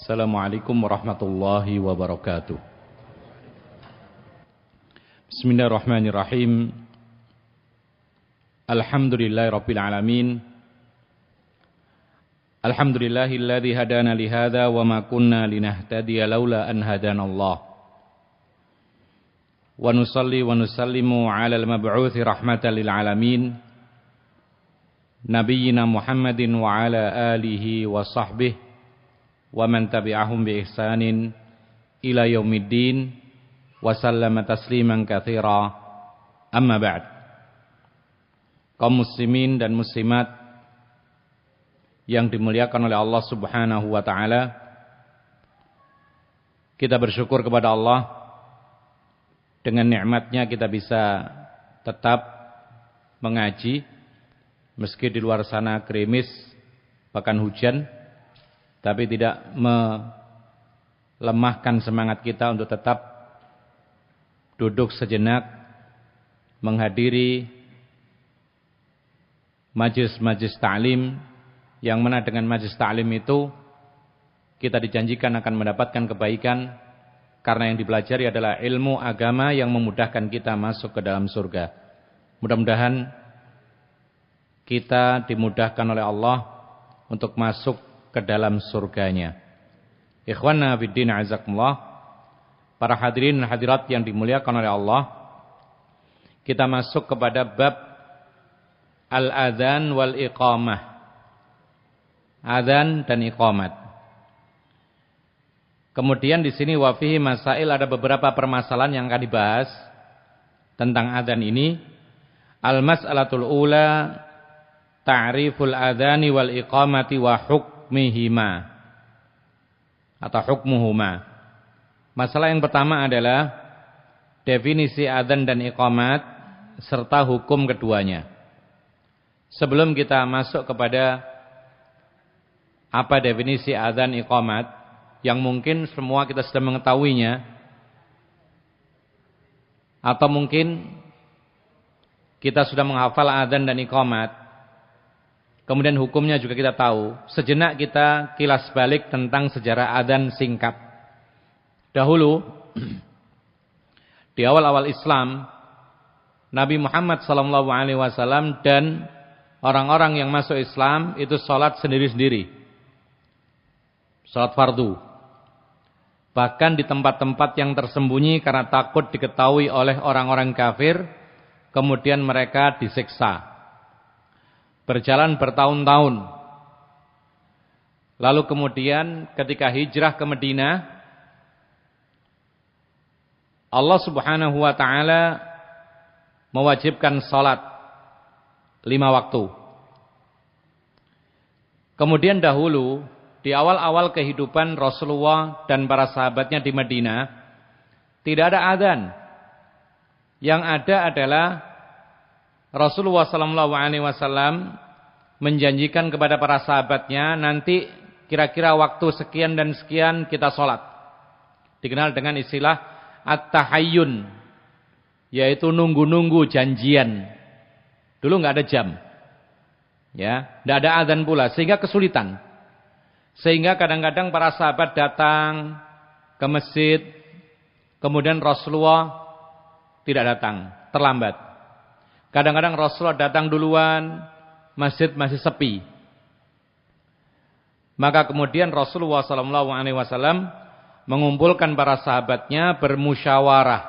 Assalamualaikum warahmatullahi wabarakatuh. Bismillahirrahmanirrahim. Alhamdulillahirabbil alamin. Alhamdulillahilladzi hadana li hadza wa ma kunna linahtadiya laula an hadanallah. Wa nusalli wa nusallimu 'alal mab'utsi rahmatan lil alamin. Nabiyyina Muhammadin wa 'ala alihi wa sahbihi wa man tabi'ahum bi ihsanin ila yaumiddin wa sallama tasliman katsira. Amma ba'd. Kaum muslimin dan muslimat yang dimuliakan oleh Allah Subhanahu wa taala, kita bersyukur kepada Allah dengan nikmatnya kita bisa tetap mengaji meski di luar sana gerimis bahkan hujan, tapi tidak melemahkan semangat kita untuk tetap duduk sejenak menghadiri majlis-majlis ta'lim, yang mana dengan majlis ta'lim itu kita dijanjikan akan mendapatkan kebaikan karena yang dipelajari adalah ilmu agama yang memudahkan kita masuk ke dalam surga. Mudah-mudahan kita dimudahkan oleh Allah untuk masuk ke dalam surganya. Ikhwana fiddin azakumullah, para hadirin dan hadirat yang dimuliakan oleh Allah, kita masuk kepada bab al-adzan wal iqamah. Adzan dan iqamat. Kemudian di sini wa fihi masail, ada beberapa permasalahan yang akan dibahas tentang adzan ini. Al-mas'alatul ula ta'riful adzani wal iqamati wa hukmihima atau hukmuhuma. Masalah yang pertama adalah definisi adzan dan iqamat serta hukum keduanya. Sebelum kita masuk kepada apa definisi adzan iqamat yang mungkin semua kita sudah mengetahuinya, atau mungkin kita sudah menghafal adzan dan iqamat, kemudian hukumnya juga kita tahu, sejenak kita kilas balik tentang sejarah adzan singkat. Dahulu di awal-awal Islam, Nabi Muhammad SAW dan orang-orang yang masuk Islam itu sholat sendiri-sendiri, sholat fardu. Bahkan di tempat-tempat yang tersembunyi karena takut diketahui oleh orang-orang kafir, kemudian mereka disiksa. Berjalan bertahun-tahun. Lalu kemudian ketika hijrah ke Madinah, Allah Subhanahu wa taala mewajibkan salat 5 waktu. Kemudian dahulu di awal-awal kehidupan Rasulullah dan para sahabatnya di Madinah, tidak ada adzan. Yang ada adalah Rasulullah SAW menjanjikan kepada para sahabatnya, nanti kira-kira waktu sekian dan sekian kita sholat. Dikenal dengan istilah at-tahayyun, yaitu nunggu-nunggu janjian. Dulu nggak ada jam, ya, nggak ada adzan pula, sehingga kesulitan. Sehingga kadang-kadang para sahabat datang ke masjid, kemudian Rasulullah tidak datang, terlambat. Kadang-kadang Rasulullah datang duluan, masjid masih sepi. Maka kemudian Rasulullah SAW mengumpulkan para sahabatnya bermusyawarah.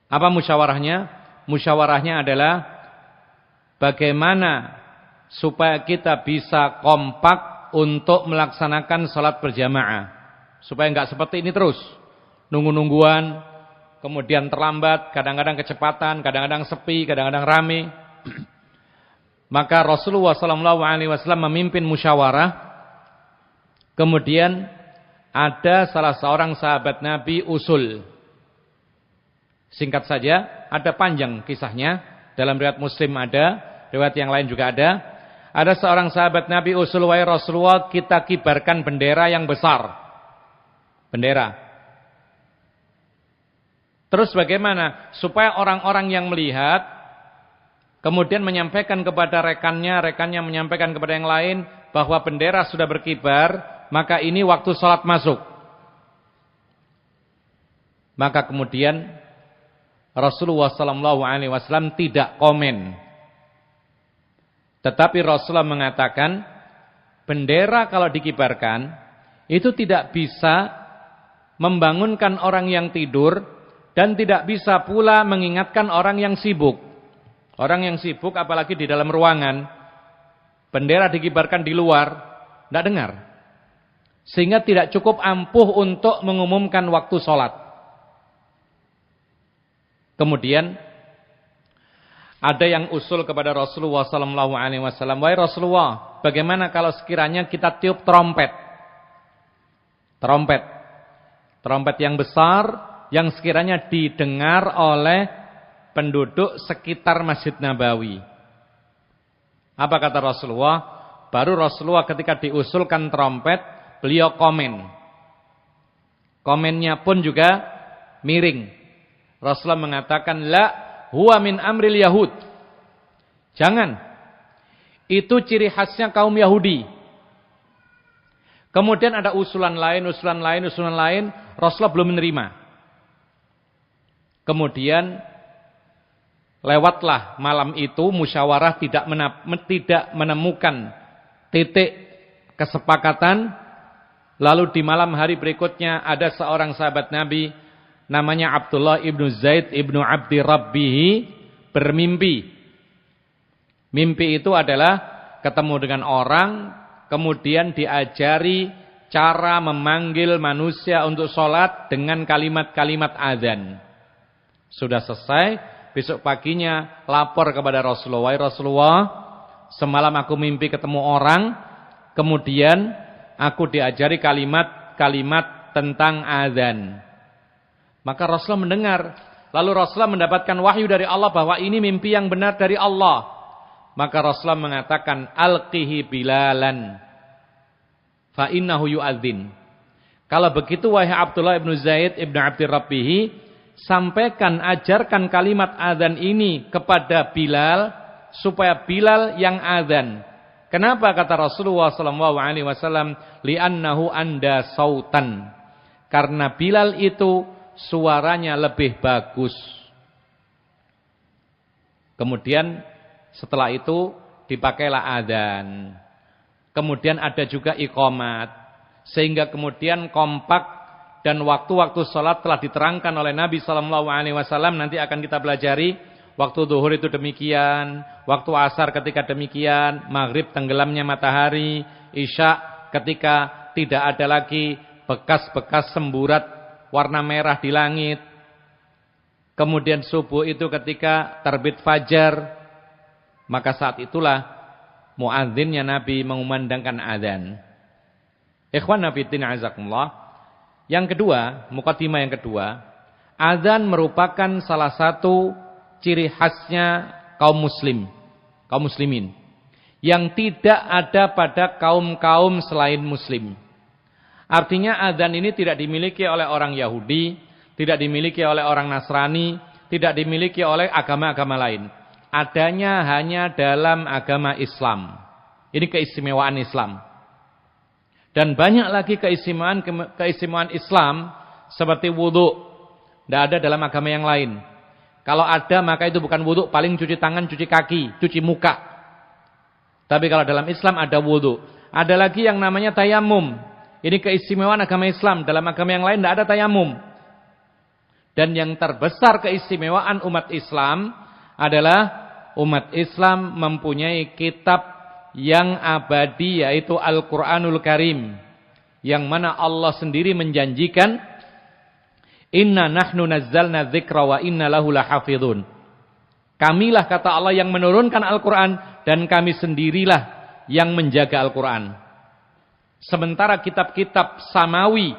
Apa musyawarahnya? Musyawarahnya adalah bagaimana supaya kita bisa kompak untuk melaksanakan sholat berjamaah. Supaya enggak seperti ini terus, nunggu-nungguan, kemudian terlambat, kadang-kadang kecepatan, kadang-kadang sepi, kadang-kadang rame. Maka Rasulullah SAW memimpin musyawarah. Kemudian ada salah seorang sahabat Nabi usul. Singkat saja, ada panjang kisahnya. Dalam riwayat Muslim ada, riwayat yang lain juga ada. Ada seorang sahabat Nabi usul, wahai Rasulullah, kita kibarkan bendera yang besar. Bendera. Terus bagaimana? Supaya orang-orang yang melihat, kemudian menyampaikan kepada rekannya, rekannya menyampaikan kepada yang lain, bahwa bendera sudah berkibar, maka ini waktu sholat masuk. Maka kemudian Rasulullah SAW tidak komen. Tetapi Rasulullah mengatakan, bendera kalau dikibarkan, itu tidak bisa membangunkan orang yang tidur, dan tidak bisa pula mengingatkan orang yang sibuk. Orang yang sibuk apalagi di dalam ruangan, bendera dikibarkan di luar, tidak dengar. Sehingga tidak cukup ampuh untuk mengumumkan waktu sholat. Kemudian ada yang usul kepada Rasulullah SAW, wahai Rasulullah, bagaimana kalau sekiranya kita tiup trompet? Trompet yang besar, yang sekiranya didengar oleh penduduk sekitar Masjid Nabawi. Apa kata Rasulullah? Baru Rasulullah ketika diusulkan trompet, beliau komen. Komennya pun juga miring. Rasulullah mengatakan, la huwa min amril Yahud. Jangan. Itu ciri khasnya kaum Yahudi. Kemudian ada usulan lain. Rasulullah belum menerima. Kemudian lewatlah malam itu musyawarah tidak menemukan titik kesepakatan. Lalu di malam hari berikutnya ada seorang sahabat Nabi namanya Abdullah ibnu Zaid ibnu Abdi Rabbihi bermimpi. Mimpi itu adalah ketemu dengan orang, kemudian diajari cara memanggil manusia untuk sholat dengan kalimat-kalimat azan. Sudah selesai, besok paginya lapor kepada Rasulullah. Rasulullah, semalam aku mimpi ketemu orang, kemudian aku diajari kalimat-kalimat tentang azan. Maka Rasulullah mendengar. Lalu Rasulullah mendapatkan wahyu dari Allah bahwa ini mimpi yang benar dari Allah. Maka Rasulullah mengatakan, alqihi Bilalan fa innahu yu'adzin. Kalau begitu wahai Abdullah ibnu Zaid ibnu Abdi Rabbihi, sampaikan, ajarkan kalimat azan ini kepada Bilal, supaya Bilal yang azan. Kenapa kata Rasulullah SAW? Li'annahu anda sautan. Karena Bilal itu suaranya lebih bagus. Kemudian setelah itu dipakailah adzan. Kemudian ada juga iqamat. Sehingga kemudian kompak dan waktu-waktu sholat telah diterangkan oleh Nabi SAW. Nanti akan kita pelajari. Waktu zuhur itu demikian, waktu asar ketika demikian, maghrib tenggelamnya matahari, isya ketika tidak ada lagi bekas-bekas semburat warna merah di langit. Kemudian subuh itu ketika terbit fajar. Maka saat itulah muadzinnya Nabi mengumandangkan azan. Ikhwan fillah azakumullah. Yang kedua, mukaddimah yang kedua, azan merupakan salah satu ciri khasnya kaum muslimin yang tidak ada pada kaum-kaum selain muslim. Artinya azan ini tidak dimiliki oleh orang Yahudi, tidak dimiliki oleh orang Nasrani, tidak dimiliki oleh agama-agama lain. Adanya hanya dalam agama Islam. Ini keistimewaan Islam. Dan banyak lagi keistimewaan Islam seperti wudu. Tidak ada dalam agama yang lain. Kalau ada maka itu bukan wudu, paling cuci tangan, cuci kaki, cuci muka. Tapi kalau dalam Islam ada wudu. Ada lagi yang namanya tayamum. Ini keistimewaan agama Islam. Dalam agama yang lain tidak ada tayamum. Dan yang terbesar keistimewaan umat Islam adalah umat Islam mempunyai kitab yang abadi, yaitu Al-Quranul Karim. Yang mana Allah sendiri menjanjikan, inna nahnu nazzalna dzikra wa inna lahu lahafidhun. Kamilah kata Allah yang menurunkan Al-Quran, dan kami sendirilah yang menjaga Al-Quran. Sementara kitab-kitab samawi,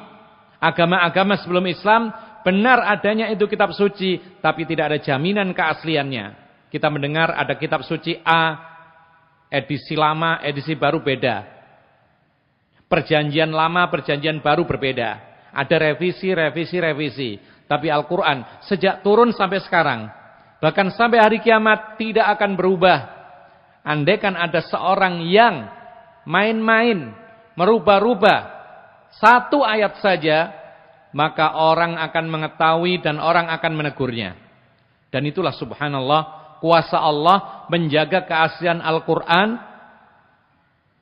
agama-agama sebelum Islam, benar adanya itu kitab suci, tapi tidak ada jaminan keasliannya. Kita mendengar ada kitab suci A, edisi lama, edisi baru beda. Perjanjian lama, perjanjian baru berbeda. Ada revisi. Tapi Al-Quran sejak turun sampai sekarang, bahkan sampai hari kiamat tidak akan berubah. Andaikan ada seorang yang main-main, merubah-rubah Satu ayat saja, maka orang akan mengetahui dan orang akan menegurnya. Dan itulah subhanallah, kuasa Allah menjaga keaslian Al-Quran,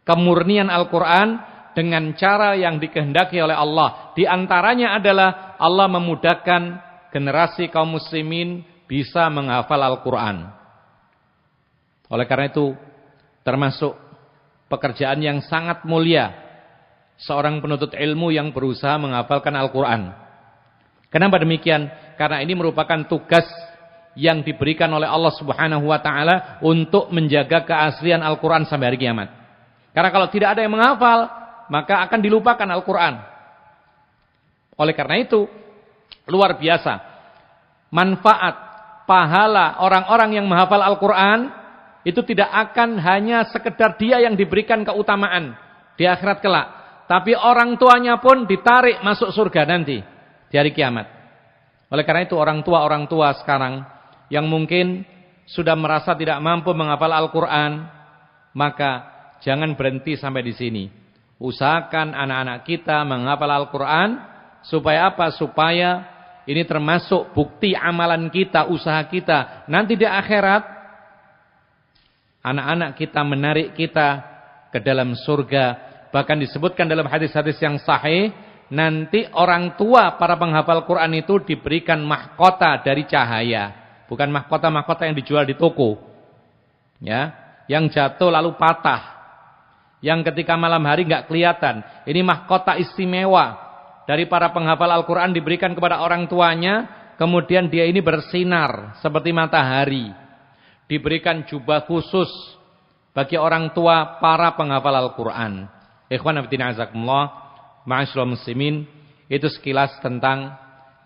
kemurnian Al-Quran dengan cara yang dikehendaki oleh Allah. Di antaranya adalah Allah memudahkan generasi kaum muslimin bisa menghafal Al-Quran. Oleh karena itu, termasuk pekerjaan yang sangat mulia seorang penuntut ilmu yang berusaha menghafalkan Al-Quran. Kenapa demikian? Karena ini merupakan tugas yang diberikan oleh Allah Subhanahu wa taala untuk menjaga keaslian Al-Quran sampai hari kiamat. Karena kalau tidak ada yang menghafal, maka akan dilupakan Al-Quran. Oleh karena itu, luar biasa manfaat, pahala orang-orang yang menghafal Al-Quran itu tidak akan hanya sekedar dia yang diberikan keutamaan di akhirat kelak, tapi orang tuanya pun ditarik masuk surga nanti di hari kiamat. Oleh karena itu orang tua sekarang yang mungkin sudah merasa tidak mampu menghafal Al-Quran, maka jangan berhenti sampai di sini. Usahakan anak-anak kita menghafal Al-Quran. Supaya apa? Supaya ini termasuk bukti amalan kita, usaha kita. Nanti di akhirat, anak-anak kita menarik kita ke dalam surga. Bahkan disebutkan dalam hadis-hadis yang sahih, nanti orang tua para penghafal Quran itu diberikan mahkota dari cahaya. Bukan mahkota-mahkota yang dijual di toko. Ya, yang jatuh lalu patah. Yang ketika malam hari enggak kelihatan. Ini mahkota istimewa dari para penghafal Al-Quran diberikan kepada orang tuanya. Kemudian dia ini bersinar seperti matahari. Diberikan jubah khusus bagi orang tua para penghafal Al-Quran. Ikhwan fillah azakumullah, ma'asyiral muslimin, itu sekilas tentang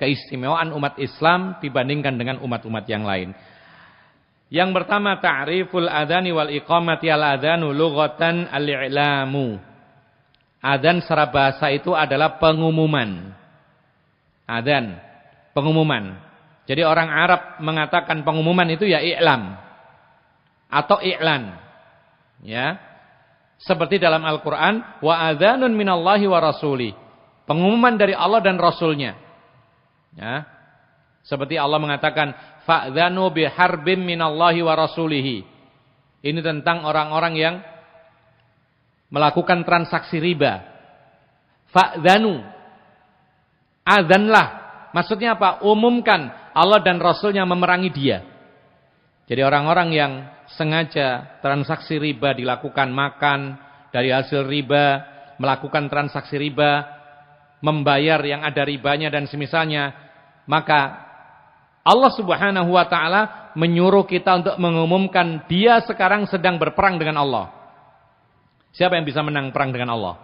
keistimewaan umat Islam dibandingkan dengan umat-umat yang lain. Yang pertama, ta'riful adhani wal iqamati al-adhanu lughatan al-i'lamu. Adhan secara bahasa itu adalah pengumuman. Adhan, pengumuman. Jadi orang Arab mengatakan pengumuman itu ya i'lam atau i'lan. Ya. Seperti dalam Al-Quran, wa adhanun minallahi wa rasulih. Pengumuman dari Allah dan Rasulnya. Ya. Seperti Allah mengatakan, fa'dhanu biharbim minallahi wa rasulihi. Ini tentang orang-orang yang melakukan transaksi riba. Fa'dhanu. Adhanlah. Maksudnya apa? Umumkan Allah dan Rasulnya memerangi dia. Jadi orang-orang yang sengaja transaksi riba dilakukan, makan dari hasil riba, melakukan transaksi riba, membayar yang ada ribanya dan semisalnya, maka Allah Subhanahu wa taala menyuruh kita untuk mengumumkan dia sekarang sedang berperang dengan Allah. Siapa yang bisa menang perang dengan Allah?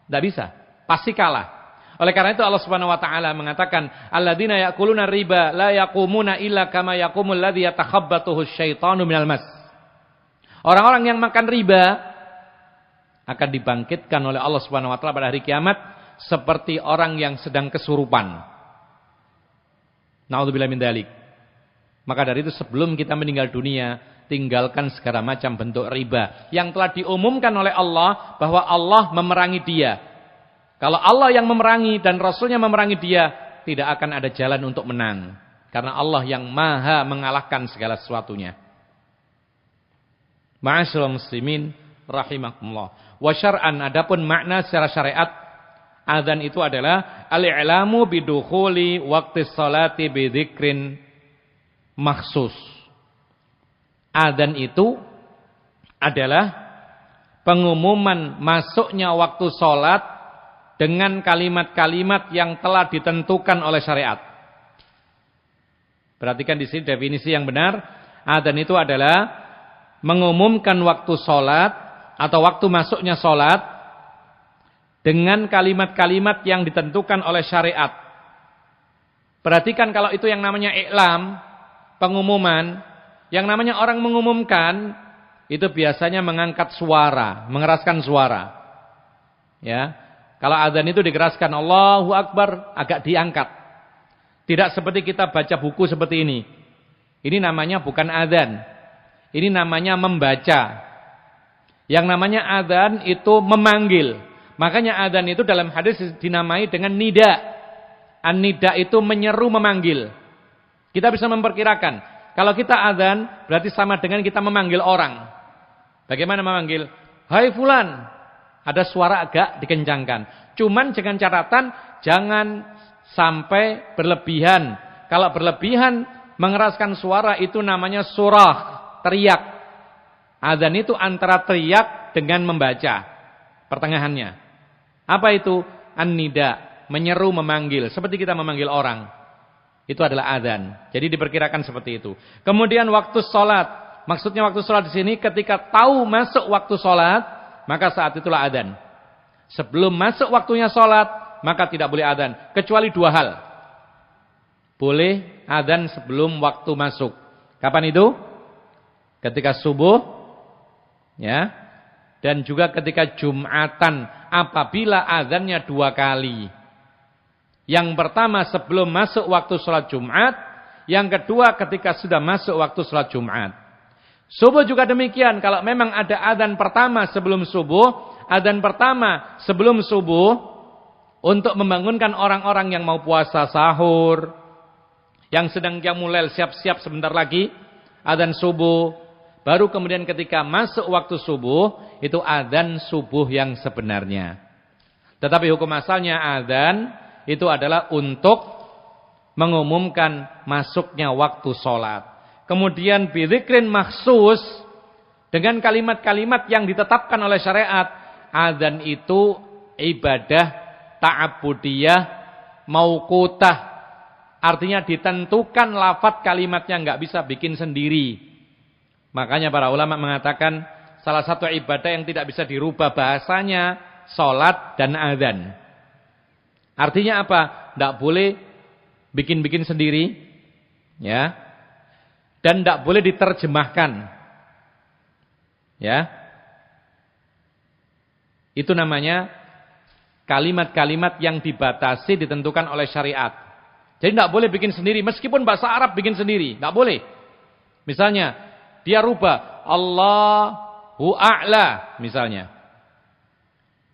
Tidak bisa, pasti kalah. Oleh karena itu Allah Subhanahu wa taala mengatakan, alladzina ya'kuluna riba la yaqumuna illa kama yaqumul ladzi yatakhabbathu asyaitanu minal mas. Orang-orang yang makan riba akan dibangkitkan oleh Allah Subhanahu wa taala pada hari kiamat seperti orang yang sedang kesurupan. Na'udzubillah min dzalik. Maka dari itu sebelum kita meninggal dunia, tinggalkan segala macam bentuk riba yang telah diumumkan oleh Allah bahwa Allah memerangi dia. Kalau Allah yang memerangi dan Rasulnya memerangi dia, tidak akan ada jalan untuk menang. Karena Allah yang maha mengalahkan segala sesuatunya. Ma'asyiral muslimin rahimakumullah. Wa syar'an, adapun makna secara syariat, adzan itu adalah al-i'lamu bidukhuli waqtis salati bidzikrin makhsus. Adzan itu adalah pengumuman masuknya waktu salat dengan kalimat-kalimat yang telah ditentukan oleh syariat. Perhatikan di sini definisi yang benar. Adzan itu adalah mengumumkan waktu sholat atau waktu masuknya sholat dengan kalimat-kalimat yang ditentukan oleh syariat. Perhatikan kalau itu yang namanya i'lam, pengumuman. Yang namanya orang mengumumkan itu biasanya mengangkat suara, mengeraskan suara. Ya. Kalau adzan itu dikeraskan, Allahu Akbar, agak diangkat. Tidak seperti kita baca buku seperti ini. Ini namanya bukan adzan. Ini namanya membaca. Yang namanya adzan itu memanggil. Makanya adzan itu dalam hadis dinamai dengan nida. An-nida itu menyeru, memanggil. Kita bisa memperkirakan, kalau kita adzan berarti sama dengan kita memanggil orang. Bagaimana memanggil? Hai fulan. Ada suara agak dikencangkan. Cuman dengan catatan jangan sampai berlebihan. Kalau berlebihan mengeraskan suara itu namanya surah, teriak. Adzan itu antara teriak dengan membaca. Pertengahannya. Apa itu? An-nida, menyeru, memanggil, seperti kita memanggil orang. Itu adalah adzan. Jadi diperkirakan seperti itu. Kemudian waktu sholat. Maksudnya waktu sholat di sini ketika tahu masuk waktu sholat, maka saat itulah adzan. Sebelum masuk waktunya sholat, maka tidak boleh adzan. Kecuali dua hal. Boleh adzan sebelum waktu masuk. Kapan itu? Ketika subuh, ya, dan juga ketika Jumatan, apabila adzannya dua kali. Yang pertama sebelum masuk waktu sholat Jumat, yang kedua ketika sudah masuk waktu sholat Jumat. Subuh juga demikian, kalau memang ada adzan pertama sebelum subuh, adzan pertama sebelum subuh untuk membangunkan orang-orang yang mau puasa sahur, yang sedang qiyamul lail siap-siap sebentar lagi, adzan subuh. Baru kemudian ketika masuk waktu subuh, itu adzan subuh yang sebenarnya. Tetapi hukum asalnya adzan itu adalah untuk mengumumkan masuknya waktu sholat. Kemudian bidzikrin makhsus, dengan kalimat-kalimat yang ditetapkan oleh syariat. Adzan itu ibadah ta'abudiyah mauqutah. Artinya ditentukan lafadz kalimatnya, nggak bisa bikin sendiri. Makanya para ulama mengatakan salah satu ibadah yang tidak bisa dirubah bahasanya sholat dan adzan. Artinya apa? Tidak boleh bikin-bikin sendiri, ya, dan tidak boleh diterjemahkan, ya. Itu namanya kalimat-kalimat yang dibatasi, ditentukan oleh syariat. Jadi tidak boleh bikin sendiri, meskipun bahasa Arab bikin sendiri, tidak boleh. Misalnya dia rubah Allahu a'la misalnya,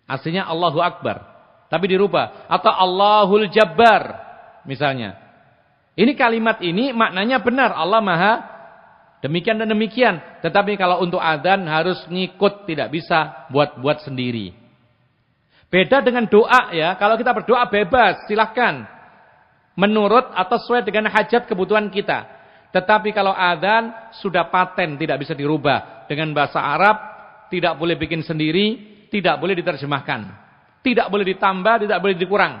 aslinya Allahu akbar, tapi dirubah, atau Allahul Jabbar misalnya. Ini kalimat ini maknanya benar, Allah Maha demikian dan demikian. Tetapi kalau untuk adzan harus ngikut, tidak bisa buat-buat sendiri. Beda dengan doa ya, kalau kita berdoa bebas, silahkan. Menurut atau sesuai dengan hajat kebutuhan kita. Tetapi kalau adzan sudah paten, tidak bisa dirubah. Dengan bahasa Arab, tidak boleh bikin sendiri, tidak boleh diterjemahkan. Tidak boleh ditambah, tidak boleh dikurang.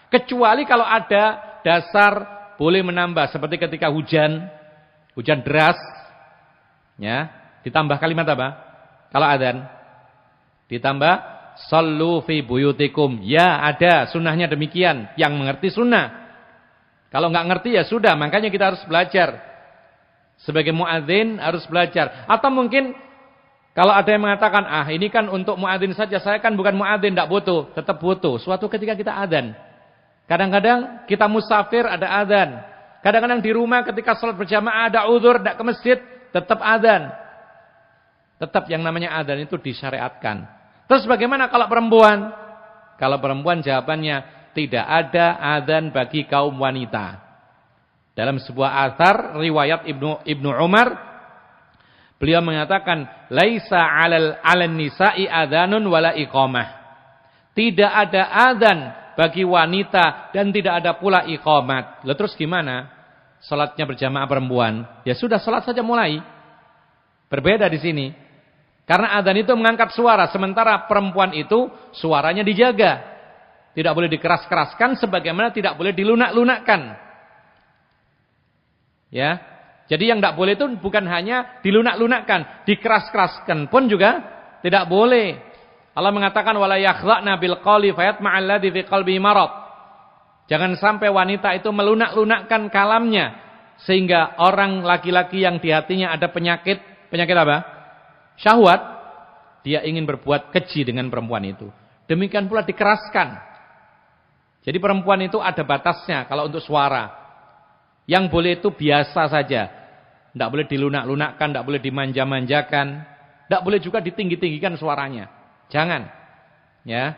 Kecuali kalau ada dasar boleh menambah. Seperti ketika hujan deras, ya, ditambah kalimat apa? Kalau adzan ditambah sallu fi buyutikum. Ya, ada sunnahnya demikian. Yang mengerti sunnah. Kalau nggak ngerti ya sudah, makanya kita harus belajar. Sebagai muadzin harus belajar. Atau mungkin kalau ada yang mengatakan, ini kan untuk muadzin saja, saya kan bukan muadzin, tidak butuh. Tetap butuh. Suatu ketika kita adzan. Kadang-kadang kita musafir, ada adzan. Kadang-kadang di rumah ketika sholat berjamaah ada uzur, tidak ke masjid, tetap adzan. Tetap yang namanya adzan itu disyariatkan. Terus bagaimana kalau perempuan? Kalau perempuan jawabannya, tidak ada adzan bagi kaum wanita. Dalam sebuah athar riwayat Ibnu Umar, beliau mengatakan, laisa 'alan nisa'i adzanun wala iqamah. Tidak ada adzan bagi wanita dan tidak ada pula iqamat. Lalu terus gimana? Salatnya berjamaah perempuan. Ya sudah, salat saja mulai. Berbeda di sini. Karena adzan itu mengangkat suara, sementara perempuan itu suaranya dijaga. Tidak boleh dikeras-keraskan, sebagaimana tidak boleh dilunak-lunakkan. Ya. Jadi yang tidak boleh itu bukan hanya dilunak-lunakkan, dikeras-keraskan pun juga tidak boleh. Allah mengatakan wala yakhla'na bil qawli fayatma'al ladzi fi qalbihi marad. Jangan sampai wanita itu melunak-lunakkan kalamnya sehingga orang laki-laki yang di hatinya ada penyakit apa? Syahwat, dia ingin berbuat keji dengan perempuan itu. Demikian pula dikeraskan. Jadi perempuan itu ada batasnya kalau untuk suara. Yang boleh itu biasa saja. Tidak boleh dilunak-lunakkan, tidak boleh dimanja-manjakan, tidak boleh juga ditinggi-tinggikan suaranya. Jangan. Ya.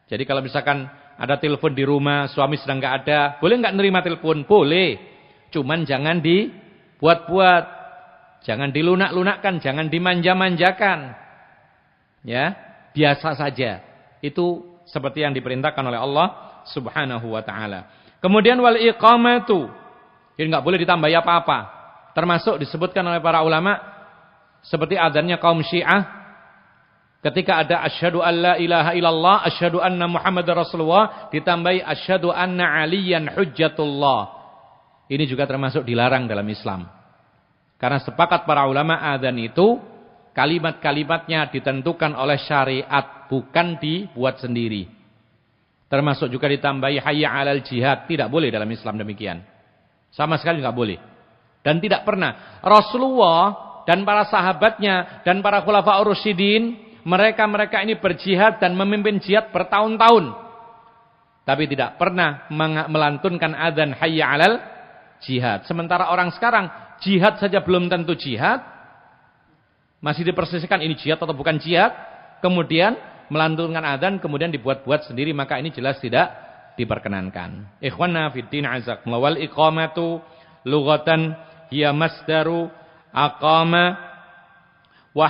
Jadi kalau misalkan ada telepon di rumah, suami sedang nggak ada, boleh nggak nerima telepon? Boleh. Cuman jangan dibuat-buat, jangan dilunak-lunakkan, jangan dimanja-manjakan. Ya, biasa saja. Itu seperti yang diperintahkan oleh Allah Subhanahu wa taala. Kemudian wal iqamatu. Jadi enggak boleh ditambahi apa-apa. Termasuk disebutkan oleh para ulama seperti adzannya kaum Syiah ketika ada asyhadu alla ilaha illallah, asyhadu anna Muhammadar Rasulullah ditambahi asyhadu anna aliyan hujjatullah. Ini juga termasuk dilarang dalam Islam. Karena sepakat para ulama adzan itu kalimat-kalimatnya ditentukan oleh syariat, bukan dibuat sendiri. Termasuk juga ditambahi hayya 'alal jihad, tidak boleh dalam Islam demikian. Sama sekali enggak boleh. Dan tidak pernah Rasulullah dan para sahabatnya dan para khulafaur rasyidin, mereka ini berjihad dan memimpin jihad bertahun-tahun. Tapi tidak pernah melantunkan adzan hayya 'alal jihad. Sementara orang sekarang jihad saja belum tentu jihad. Masih dipersisikan ini jihad atau bukan jihad. Kemudian melantunkan adzan kemudian dibuat-buat sendiri, maka ini jelas tidak diperkenankan. Ikhwanna fid din azakumullah. Wal iqamatu lughatan hiya masdaru aqama wa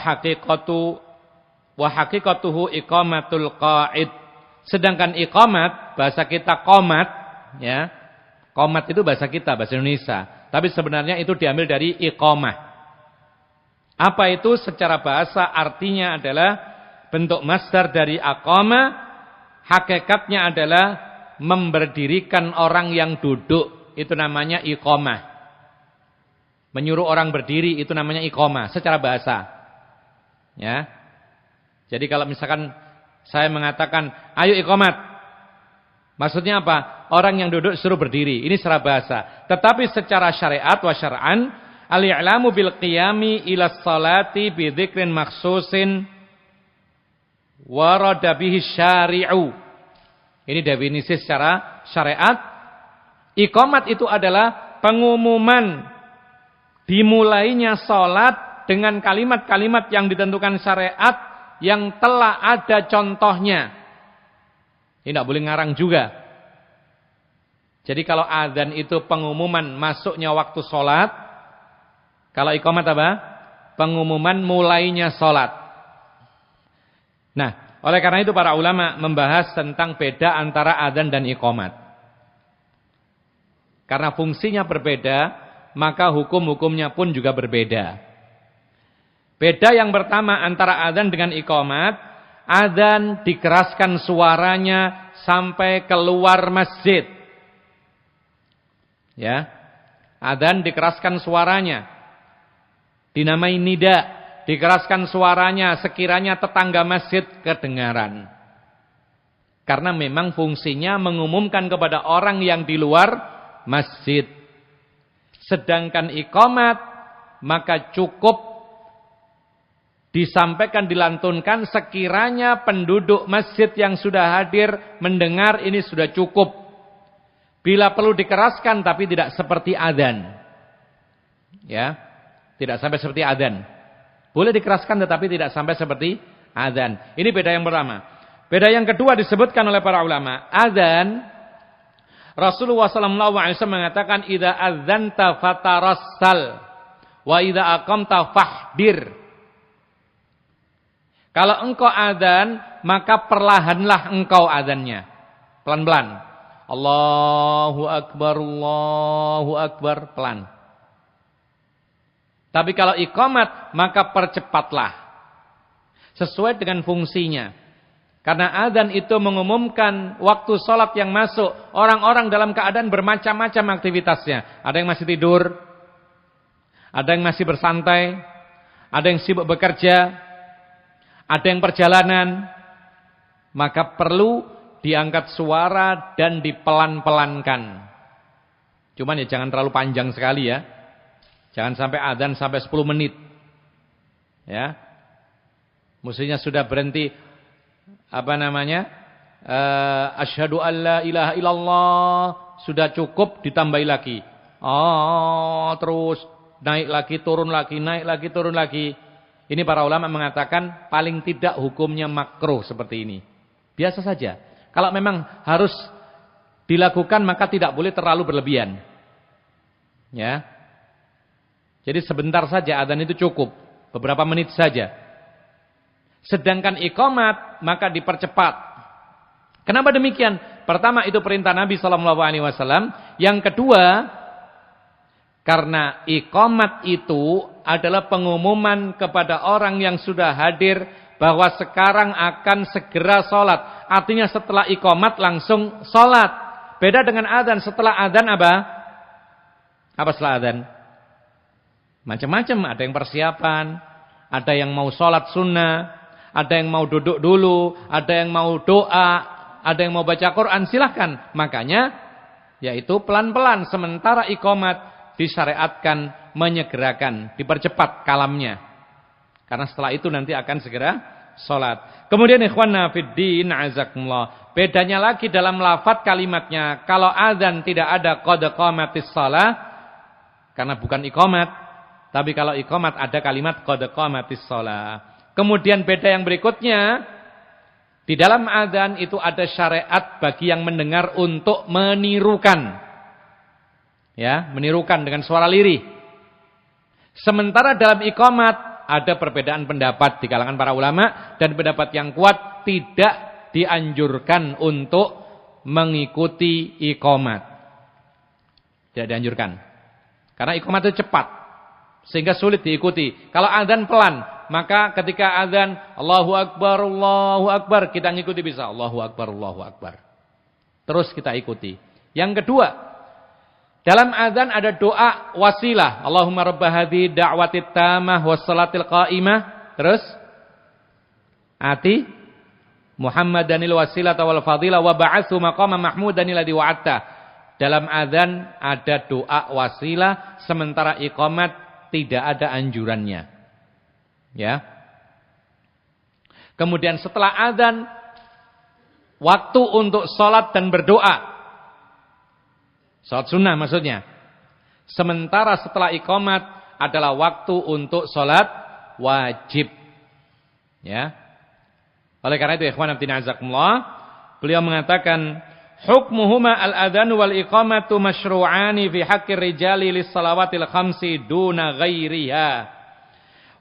haqiqatuhu iqamatul qa'id. Sedangkan iqamat bahasa kita qomat, ya. Qomat itu bahasa kita, bahasa Indonesia. Tapi sebenarnya itu diambil dari iqamah. Apa itu secara bahasa? Artinya adalah bentuk masdar dari aqama, hakikatnya adalah memberdirikan orang yang duduk, itu namanya iqamah. Menyuruh orang berdiri itu namanya iqamah secara bahasa. Ya. Jadi kalau misalkan saya mengatakan, ayo iqamat. Maksudnya apa? Orang yang duduk suruh berdiri. Ini secara bahasa. Tetapi secara syariat wa syar'an, al-i'lamu bil qiyami ila salati bi dzikrin makhsusin warada bihi syari'u. Ini definisi secara syariat. Iqamat itu adalah pengumuman dimulainya salat dengan kalimat-kalimat yang ditentukan syariat yang telah ada contohnya. Ini tidak boleh ngarang juga. Jadi kalau adzan itu pengumuman masuknya waktu salat, kalau iqamat apa? Pengumuman mulainya salat. Nah, oleh karena itu para ulama membahas tentang beda antara adzan dan iqamat. Karena fungsinya berbeda, maka hukum-hukumnya pun juga berbeda. Beda yang pertama antara adzan dengan iqamat, adzan dikeraskan suaranya sampai keluar masjid. Ya. Adzan dikeraskan suaranya. Dinamai nida. Dikeraskan suaranya sekiranya tetangga masjid kedengaran. Karena memang fungsinya mengumumkan kepada orang yang di luar masjid. Sedangkan iqamat maka cukup disampaikan, dilantunkan sekiranya penduduk masjid yang sudah hadir mendengar, ini sudah cukup. Bila perlu dikeraskan tapi tidak seperti adzan. Ya, tidak sampai seperti adzan. Boleh dikeraskan tetapi tidak sampai seperti adzan. Ini beda yang pertama. Beda yang kedua disebutkan oleh para ulama. Adzan, Rasulullah SAW mengatakan, idza adzanta fatarassal wa idza aqamta fahdir. Kalau engkau adzan, maka perlahanlah engkau adzannya. Pelan-pelan. Allahu Akbar, pelan. Tapi kalau iqamat, maka percepatlah. Sesuai dengan fungsinya. Karena adzan itu mengumumkan waktu sholat yang masuk. Orang-orang dalam keadaan bermacam-macam aktivitasnya. Ada yang masih tidur. Ada yang masih bersantai. Ada yang sibuk bekerja. Ada yang perjalanan. Maka perlu diangkat suara dan dipelan-pelankan. Cuman ya jangan terlalu panjang sekali ya. Jangan sampai adzan sampai 10 menit. Ya. Mestinya sudah berhenti asyhadu alla ilaha illallah, sudah cukup ditambahi lagi. Terus naik lagi, turun lagi, naik lagi, turun lagi. Ini para ulama mengatakan paling tidak hukumnya makruh seperti ini. Biasa saja. Kalau memang harus dilakukan maka tidak boleh terlalu berlebihan. Ya. Jadi sebentar saja adzan itu cukup, beberapa menit saja. Sedangkan iqamat maka dipercepat. Kenapa demikian? Pertama itu perintah Nabi SAW. Yang kedua, karena iqamat itu adalah pengumuman kepada orang yang sudah hadir bahwa sekarang akan segera sholat. Artinya setelah iqamat langsung sholat. Beda dengan adzan. Setelah adzan apa? Apa setelah adzan? Macam-macam. Ada yang persiapan, ada yang mau sholat sunnah, ada yang mau duduk dulu, ada yang mau doa, ada yang mau baca Quran, silahkan. Makanya yaitu pelan-pelan. Sementara iqamat disyariatkan menyegerakan, dipercepat kalamnya. Karena setelah itu nanti akan segera sholat. Kemudian ikhwanna fiddin azakumullah. Bedanya lagi dalam lafadz kalimatnya. Kalau adzan tidak ada qad qamatis shalah, karena bukan iqamat. Tapi kalau iqamat ada kalimat qad qamatis shalah. Kemudian beda yang berikutnya. Di dalam adzan itu ada syariat bagi yang mendengar untuk menirukan. Ya, menirukan dengan suara lirih. Sementara dalam iqamat ada perbedaan pendapat di kalangan para ulama, dan pendapat yang kuat tidak dianjurkan untuk mengikuti iqamat. Tidak dianjurkan. Karena iqamat itu cepat sehingga sulit diikuti. Kalau adzan pelan, maka ketika adzan Allahu Akbar, kita ngikuti bisa Allahu Akbar. Terus kita ikuti. Yang kedua, dalam adzan ada doa wasilah. Allahumma rabba hadhi da'watit tamah wassalatil qa'imah. Terus ati Muhammadanil wasilata wal fadilah wa ba'atsu maqama mahmudanil ladzi wa'atta. Dalam adzan ada doa wasilah, sementara iqamat tidak ada anjurannya. Ya. Kemudian setelah adzan waktu untuk salat dan berdoa. Salat sunnah maksudnya. Sementara setelah iqamat adalah waktu untuk salat wajib. Ya. Oleh karena itu ikhwan fillah azakumullah, beliau mengatakan hukmuhuma al-adzan wal iqamatu masyru'ani fi haqqir rijali lis salawatil khamsi duna ghairiha.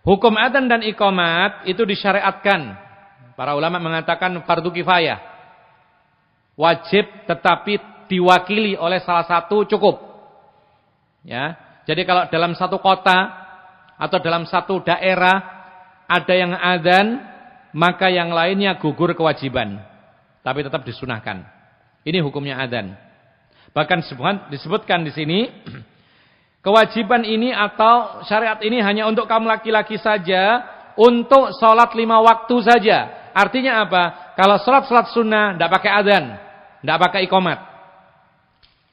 Hukum adzan dan iqamat itu disyariatkan. Para ulama mengatakan fardu kifayah. Wajib tetapi diwakili oleh salah satu cukup. Ya. Jadi kalau dalam satu kota atau dalam satu daerah ada yang adzan, maka yang lainnya gugur kewajiban. Tapi tetap disunahkan. Ini hukumnya adzan. Bahkan disebutkan di sini kewajiban ini atau syariat ini hanya untuk kaum laki-laki saja, untuk sholat 5 waktu saja. Artinya apa? Kalau sholat sunnah tidak pakai adzan, tidak pakai iqamat.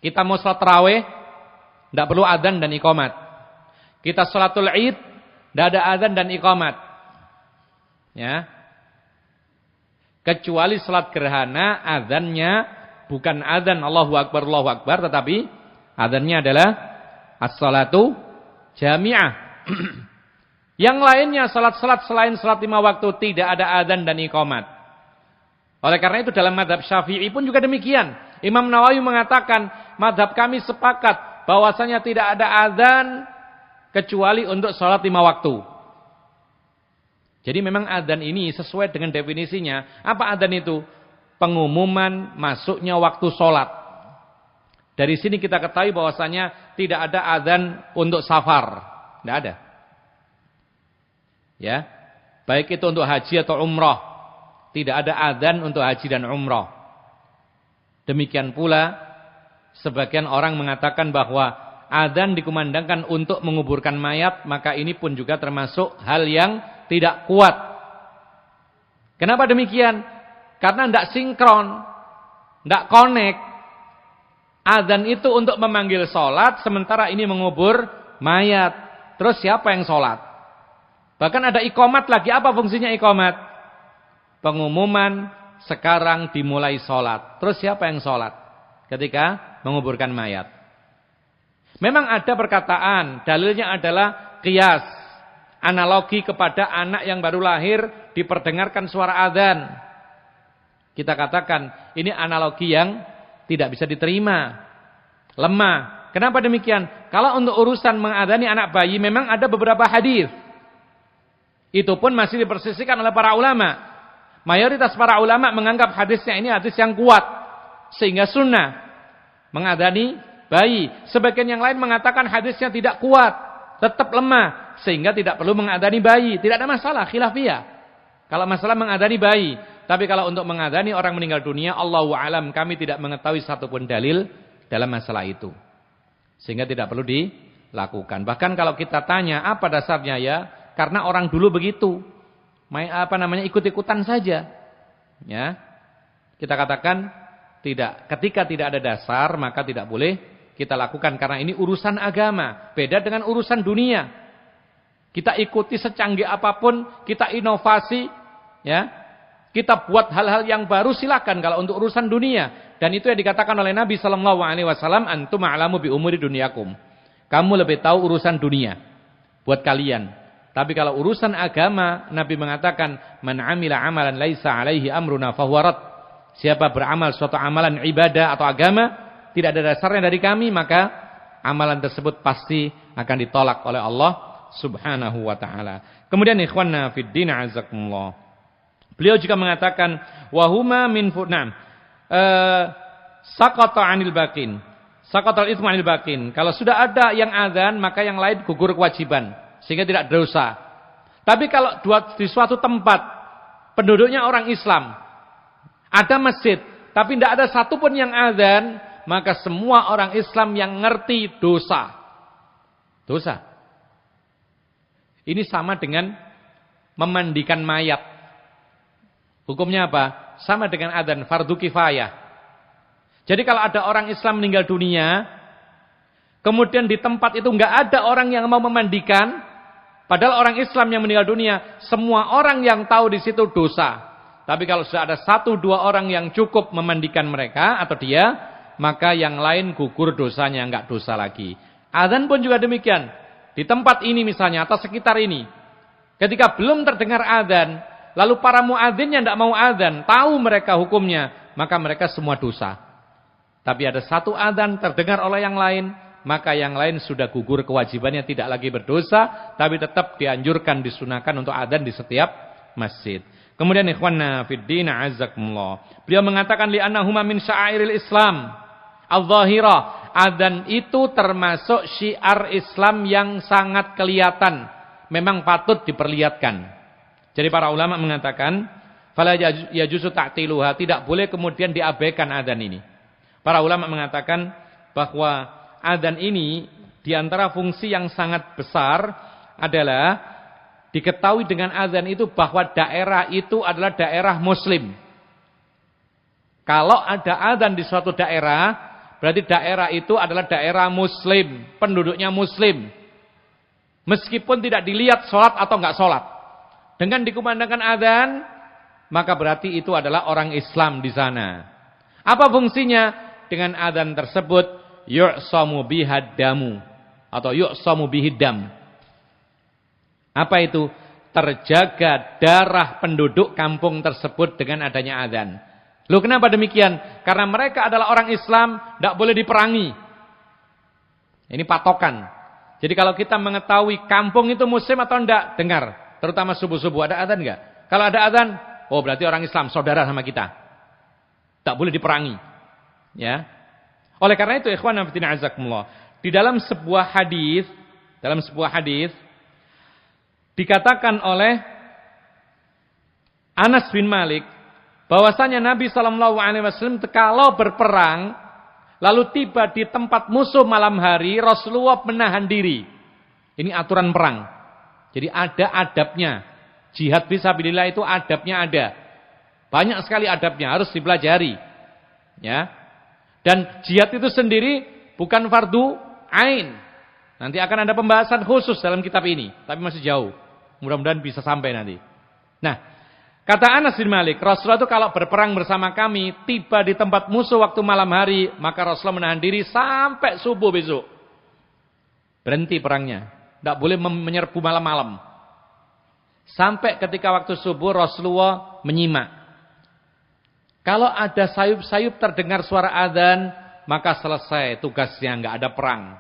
Kita mau sholat tarawih, tidak perlu adzan dan iqamat. Kita sholatul id, tidak ada adzan dan iqamat. Ya. Kecuali sholat gerhana, adzannya bukan adzan Allahu Akbar, tetapi adzannya adalah as-salatu jami'ah. Yang lainnya salat-salat selain salat 5 waktu tidak ada adzan dan iqamat. Oleh karena itu dalam mazhab Syafi'i pun juga demikian. Imam Nawawi mengatakan, mazhab kami sepakat bahwasanya tidak ada adzan kecuali untuk salat 5 waktu. Jadi memang adzan ini sesuai dengan definisinya. Apa adzan itu? Pengumuman masuknya waktu salat. Dari sini kita ketahui bahwasanya tidak ada adzan untuk safar. Tidak ada. Ya. Baik itu untuk haji atau umrah. Tidak ada adzan untuk haji dan umrah. Demikian pula sebagian orang mengatakan bahwa adzan dikumandangkan untuk menguburkan mayat, maka ini pun juga termasuk hal yang tidak kuat. Kenapa demikian? Karena tidak sinkron, tidak connect. Adzan itu untuk memanggil sholat, sementara ini mengubur mayat. Terus siapa yang sholat? Bahkan ada iqamat lagi. Apa fungsinya iqamat? Pengumuman sekarang dimulai sholat. Terus siapa yang sholat ketika menguburkan mayat? Memang ada perkataan, dalilnya adalah qiyas, analogi kepada anak yang baru lahir diperdengarkan suara adzan. Kita katakan ini analogi yang tidak bisa diterima, lemah. Kenapa demikian? Kalau untuk urusan mengadani anak bayi memang ada beberapa hadis. Itu pun masih dipersisikan oleh para ulama. Mayoritas para ulama menganggap hadisnya ini hadis yang kuat, sehingga sunnah mengadani bayi. Sebagian yang lain mengatakan hadisnya tidak kuat, tetap lemah, sehingga tidak perlu mengadani bayi. Tidak ada masalah, khilafiyah. Kalau masalah mengadani bayi. Tapi kalau untuk mengadani orang meninggal dunia, Allahu a'lam, kami tidak mengetahui satupun dalil dalam masalah itu. Sehingga tidak perlu dilakukan. Bahkan kalau kita tanya apa dasarnya, ya karena orang dulu begitu. Ikut-ikutan saja. Ya. Kita katakan tidak. Ketika tidak ada dasar, maka tidak boleh kita lakukan karena ini urusan agama, beda dengan urusan dunia. Kita ikuti secanggih apapun, kita inovasi, ya. Kita buat hal-hal yang baru, silakan kalau untuk urusan dunia. Dan itu yang dikatakan oleh Nabi sallallahu alaihi wasallam, antum a'lamu bi umuri dunyakum. Kamu lebih tahu urusan dunia buat kalian. Tapi kalau urusan agama, Nabi mengatakan, man 'amila 'amalan laisa 'alaihi amruna fahuwa rad. Siapa beramal suatu amalan ibadah atau agama tidak ada dasarnya dari kami, maka amalan tersebut pasti akan ditolak oleh Allah Subhanahu wa taala. Kemudian ikhwanna fid din azakumullah. Beliau juga mengatakan wahuma min funam saqata 'anil bakin. Saqatal itsmu 'anil bakin. Kalau sudah ada yang azan, maka yang lain gugur kewajiban sehingga tidak dosa. Tapi kalau di suatu tempat penduduknya orang Islam, ada masjid, tapi tidak ada satupun yang azan, maka semua orang Islam yang ngerti dosa. Dosa. Ini sama dengan memandikan mayat. Hukumnya apa? Sama dengan adzan, fardu kifayah. Jadi kalau ada orang Islam meninggal dunia, kemudian di tempat itu enggak ada orang yang mau memandikan, padahal orang Islam yang meninggal dunia, semua orang yang tahu di situ dosa. Tapi kalau sudah ada 1-2 orang yang cukup memandikan mereka atau dia, maka yang lain gugur dosanya, enggak dosa lagi. Adzan pun juga demikian. Di tempat ini misalnya atau sekitar ini, ketika belum terdengar adzan, lalu para muadzinnya tidak mau adzan, tahu mereka hukumnya, maka mereka semua dosa. Tapi ada satu adzan terdengar oleh yang lain, maka yang lain sudah gugur kewajibannya, tidak lagi berdosa, tapi tetap dianjurkan, disunahkan untuk adzan di setiap masjid. Kemudian ikhwanna fid din azakumullah. Beliau mengatakan li'annahuma min sya'airil Islam al-zahirah. Adzan itu termasuk syiar Islam yang sangat kelihatan, memang patut diperlihatkan. Jadi para ulama mengatakan, fala yajuzu ta'tiluha, tidak boleh kemudian diabaikan adzan ini. Para ulama mengatakan bahwa adzan ini di antara fungsi yang sangat besar adalah diketahui dengan adzan itu bahwa daerah itu adalah daerah muslim. Kalau ada adzan di suatu daerah, berarti daerah itu adalah daerah muslim, penduduknya muslim. Meskipun tidak dilihat sholat atau enggak sholat. Dengan dikumandangkan adzan, maka berarti itu adalah orang Islam di sana. Apa fungsinya? Dengan adzan tersebut yu'samu bihaddamu atau yu'samu bihidam. Apa itu? Terjaga darah penduduk kampung tersebut dengan adanya adzan. Loh, kenapa demikian? Karena mereka adalah orang Islam, tidak boleh diperangi. Ini patokan. Jadi kalau kita mengetahui kampung itu muslim atau tidak, dengar. Terutama subuh-subuh, ada adzan enggak? Kalau ada adzan, oh berarti orang Islam, saudara sama kita. Tak boleh diperangi. Ya. Oleh karena itu, ikhwan fillah azakumullah, di dalam sebuah hadis dikatakan oleh Anas bin Malik bahwasanya Nabi sallallahu alaihi wasallam kalau berperang lalu tiba di tempat musuh malam hari, Rasulullah menahan diri. Ini aturan perang. Jadi ada adabnya. Jihad fisabilillah itu adabnya ada. Banyak sekali adabnya, harus dipelajari. Ya. Dan jihad itu sendiri bukan fardu ain. Nanti akan ada pembahasan khusus dalam kitab ini, tapi masih jauh. Mudah-mudahan bisa sampai nanti. Nah, kata Anas bin Malik, Rasulullah itu kalau berperang bersama kami, tiba di tempat musuh waktu malam hari, maka Rasulullah menahan diri sampai subuh besok. Berhenti perangnya. Tidak boleh menyerbu malam-malam. Sampai ketika waktu subuh Rasulullah menyimak. Kalau ada sayup-sayup terdengar suara adzan, maka selesai tugasnya, enggak ada perang.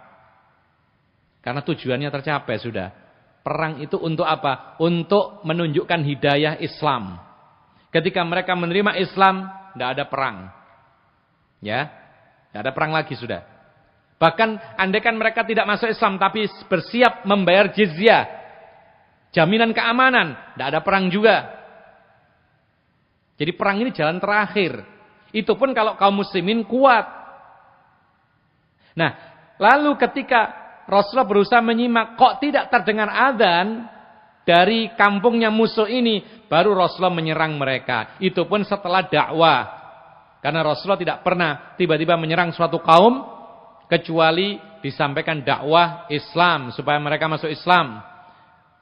Karena tujuannya tercapai sudah. Perang itu untuk apa? Untuk menunjukkan hidayah Islam. Ketika mereka menerima Islam, enggak ada perang. Ya, enggak ada perang lagi sudah. Bahkan andaikan mereka tidak masuk Islam tapi bersiap membayar jizyah, jaminan keamanan, enggak ada perang juga. Jadi perang ini jalan terakhir. Itu pun kalau kaum muslimin kuat. Nah, lalu ketika Rasulullah berusaha menyimak, kok tidak terdengar adzan dari kampungnya musuh ini, baru Rasulullah menyerang mereka. Itu pun setelah dakwah. Karena Rasulullah tidak pernah tiba-tiba menyerang suatu kaum, kecuali disampaikan dakwah Islam, supaya mereka masuk Islam.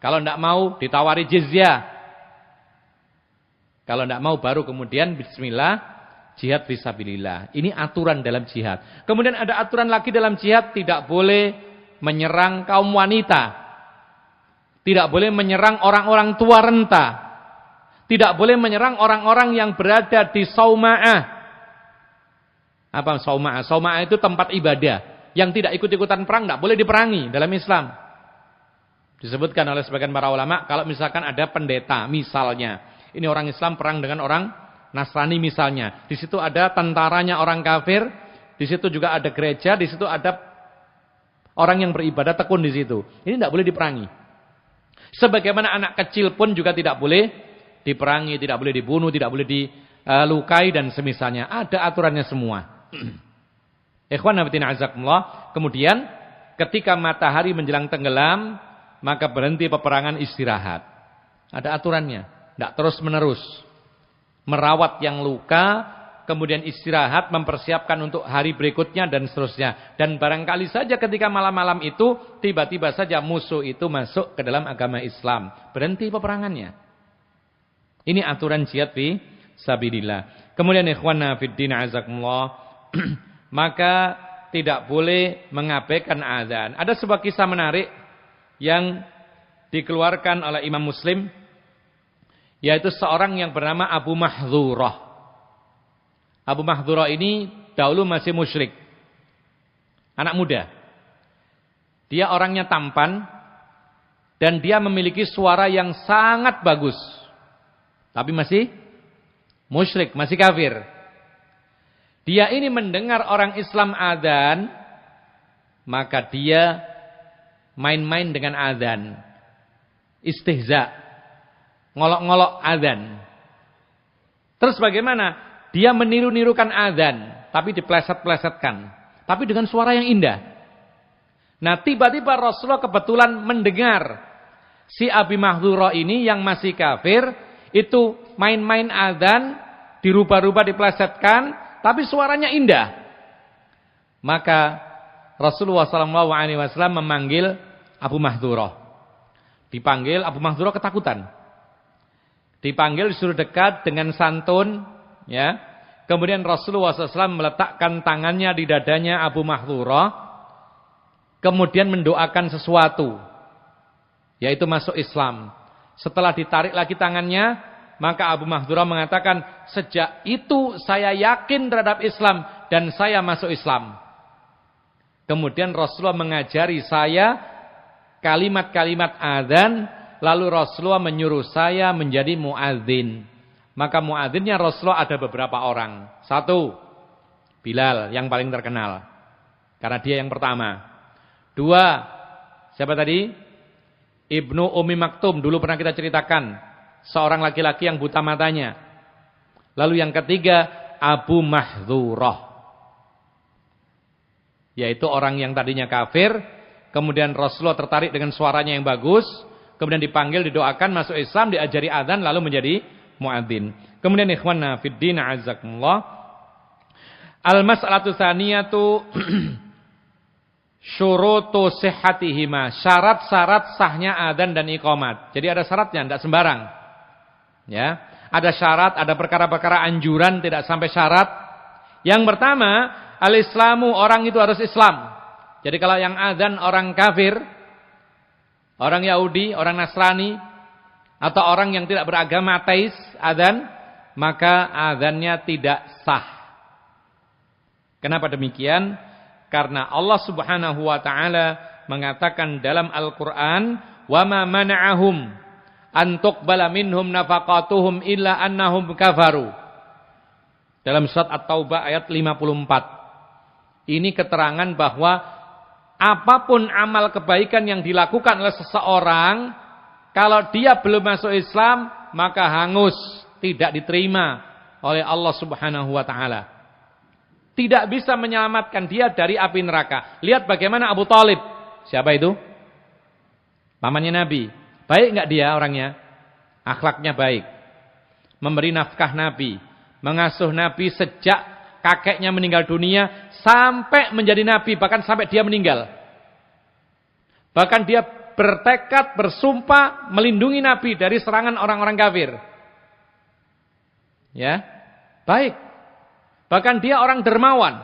Kalau tidak mau, ditawari jizyah. Kalau tidak mau baru kemudian bismillah jihad fisabilillah. Ini aturan dalam jihad. Kemudian ada aturan lagi dalam jihad, tidak boleh menyerang kaum wanita. Tidak boleh menyerang orang-orang tua renta. Tidak boleh menyerang orang-orang yang berada di sauma'ah. Apa sauma'ah? Sauma'ah itu tempat ibadah. Yang tidak ikut-ikutan perang tidak boleh diperangi dalam Islam. Disebutkan oleh sebagian para ulama, kalau misalkan ada pendeta misalnya, ini orang Islam perang dengan orang Nasrani misalnya. Di situ ada tentaranya orang kafir, di situ juga ada gereja, di situ ada orang yang beribadah tekun di situ. Ini tidak boleh diperangi. Sebagaimana anak kecil pun juga tidak boleh diperangi, tidak boleh dibunuh, tidak boleh dilukai dan semisalnya. Ada aturannya semua. Ikhwan fillah azakumullah. Kemudian ketika matahari menjelang tenggelam, maka berhenti peperangan, istirahat. Ada aturannya. Tidak terus menerus. Merawat yang luka, kemudian istirahat, mempersiapkan untuk hari berikutnya dan seterusnya. Dan barangkali saja ketika malam-malam itu, tiba-tiba saja musuh itu masuk ke dalam agama Islam. Berhenti peperangannya. Ini aturan jihad fi sabilillah. Kemudian ikhwana fiddin azakumullah. Maka tidak boleh mengabaikan azan. Ada sebuah kisah menarik yang dikeluarkan oleh Imam Muslim, yaitu seorang yang bernama Abu Mahdhurah. Abu Mahdhurah ini dahulu masih musyrik. Anak muda. Dia orangnya tampan dan dia memiliki suara yang sangat bagus. Tapi masih musyrik, masih kafir. Dia ini mendengar orang Islam adzan, maka dia main-main dengan adzan. Istihza. Ngolok-ngolok adzan. Terus bagaimana? Dia meniru-nirukan adzan, tapi dipleset-plesetkan, tapi dengan suara yang indah. Nah, tiba-tiba Rasulullah kebetulan mendengar si Abi Mahdhurah ini yang masih kafir itu main-main adzan, dirubah-rubah, diplesetkan, tapi suaranya indah. Maka Rasulullah SAW memanggil Abu Mahdhurah. Dipanggil, Abu Mahdhurah ketakutan. Dipanggil, disuruh dekat dengan santun, ya. Kemudian Rasulullah SAW meletakkan tangannya di dadanya Abu Mahdhurah, kemudian mendoakan sesuatu, yaitu masuk Islam. Setelah ditarik lagi tangannya, maka Abu Mahdhurah mengatakan, sejak itu saya yakin terhadap Islam dan saya masuk Islam. Kemudian Rasulullah mengajari saya kalimat-kalimat adzan. Lalu Rasulullah menyuruh saya menjadi muadzin. Maka muadzinnya Rasulullah ada beberapa orang. Satu, Bilal yang paling terkenal. Karena dia yang pertama. Dua, siapa tadi? Ibnu Ummi Maktum, dulu pernah kita ceritakan. Seorang laki-laki yang buta matanya. Lalu yang ketiga, Abu Mahdhurah. Yaitu orang yang tadinya kafir. Kemudian Rasulullah tertarik dengan suaranya yang bagus. Kemudian dipanggil, didoakan, masuk Islam, diajari adzan, lalu menjadi muadzin. Kemudian ikhwanna fiddin azakumullah. Al-mas'alatu tsaniyatu syurutu sihhatihima. Syarat-syarat sahnya adzan dan iqamat. Jadi ada syaratnya, tidak sembarang. Ya, ada syarat, ada perkara-perkara anjuran, tidak sampai syarat. Yang pertama, al-islamu, orang itu harus Islam. Jadi kalau yang adzan orang kafir, orang Yahudi, orang Nasrani, atau orang yang tidak beragama ateis, adzan, maka azannya tidak sah. Kenapa demikian? Karena Allah Subhanahu wa taala mengatakan dalam Al-Qur'an, "Wa ma mana'ahum an tuqbala minhum nafaqatuhum illa annahum kafaru." Dalam surat At-Taubah ayat 54. Ini keterangan bahwa apapun amal kebaikan yang dilakukan oleh seseorang, kalau dia belum masuk Islam, maka hangus, tidak diterima oleh Allah Subhanahu wa taala. Tidak bisa menyelamatkan dia dari api neraka. Lihat bagaimana Abu Thalib. Siapa itu? Pamannya Nabi. Baik enggak dia orangnya? Akhlaknya baik. Memberi nafkah Nabi. Mengasuh Nabi sejak kakeknya meninggal dunia sampai menjadi Nabi. Bahkan sampai dia meninggal. Bahkan dia bertekad, bersumpah melindungi Nabi dari serangan orang-orang kafir. Ya, baik. Bahkan dia orang dermawan.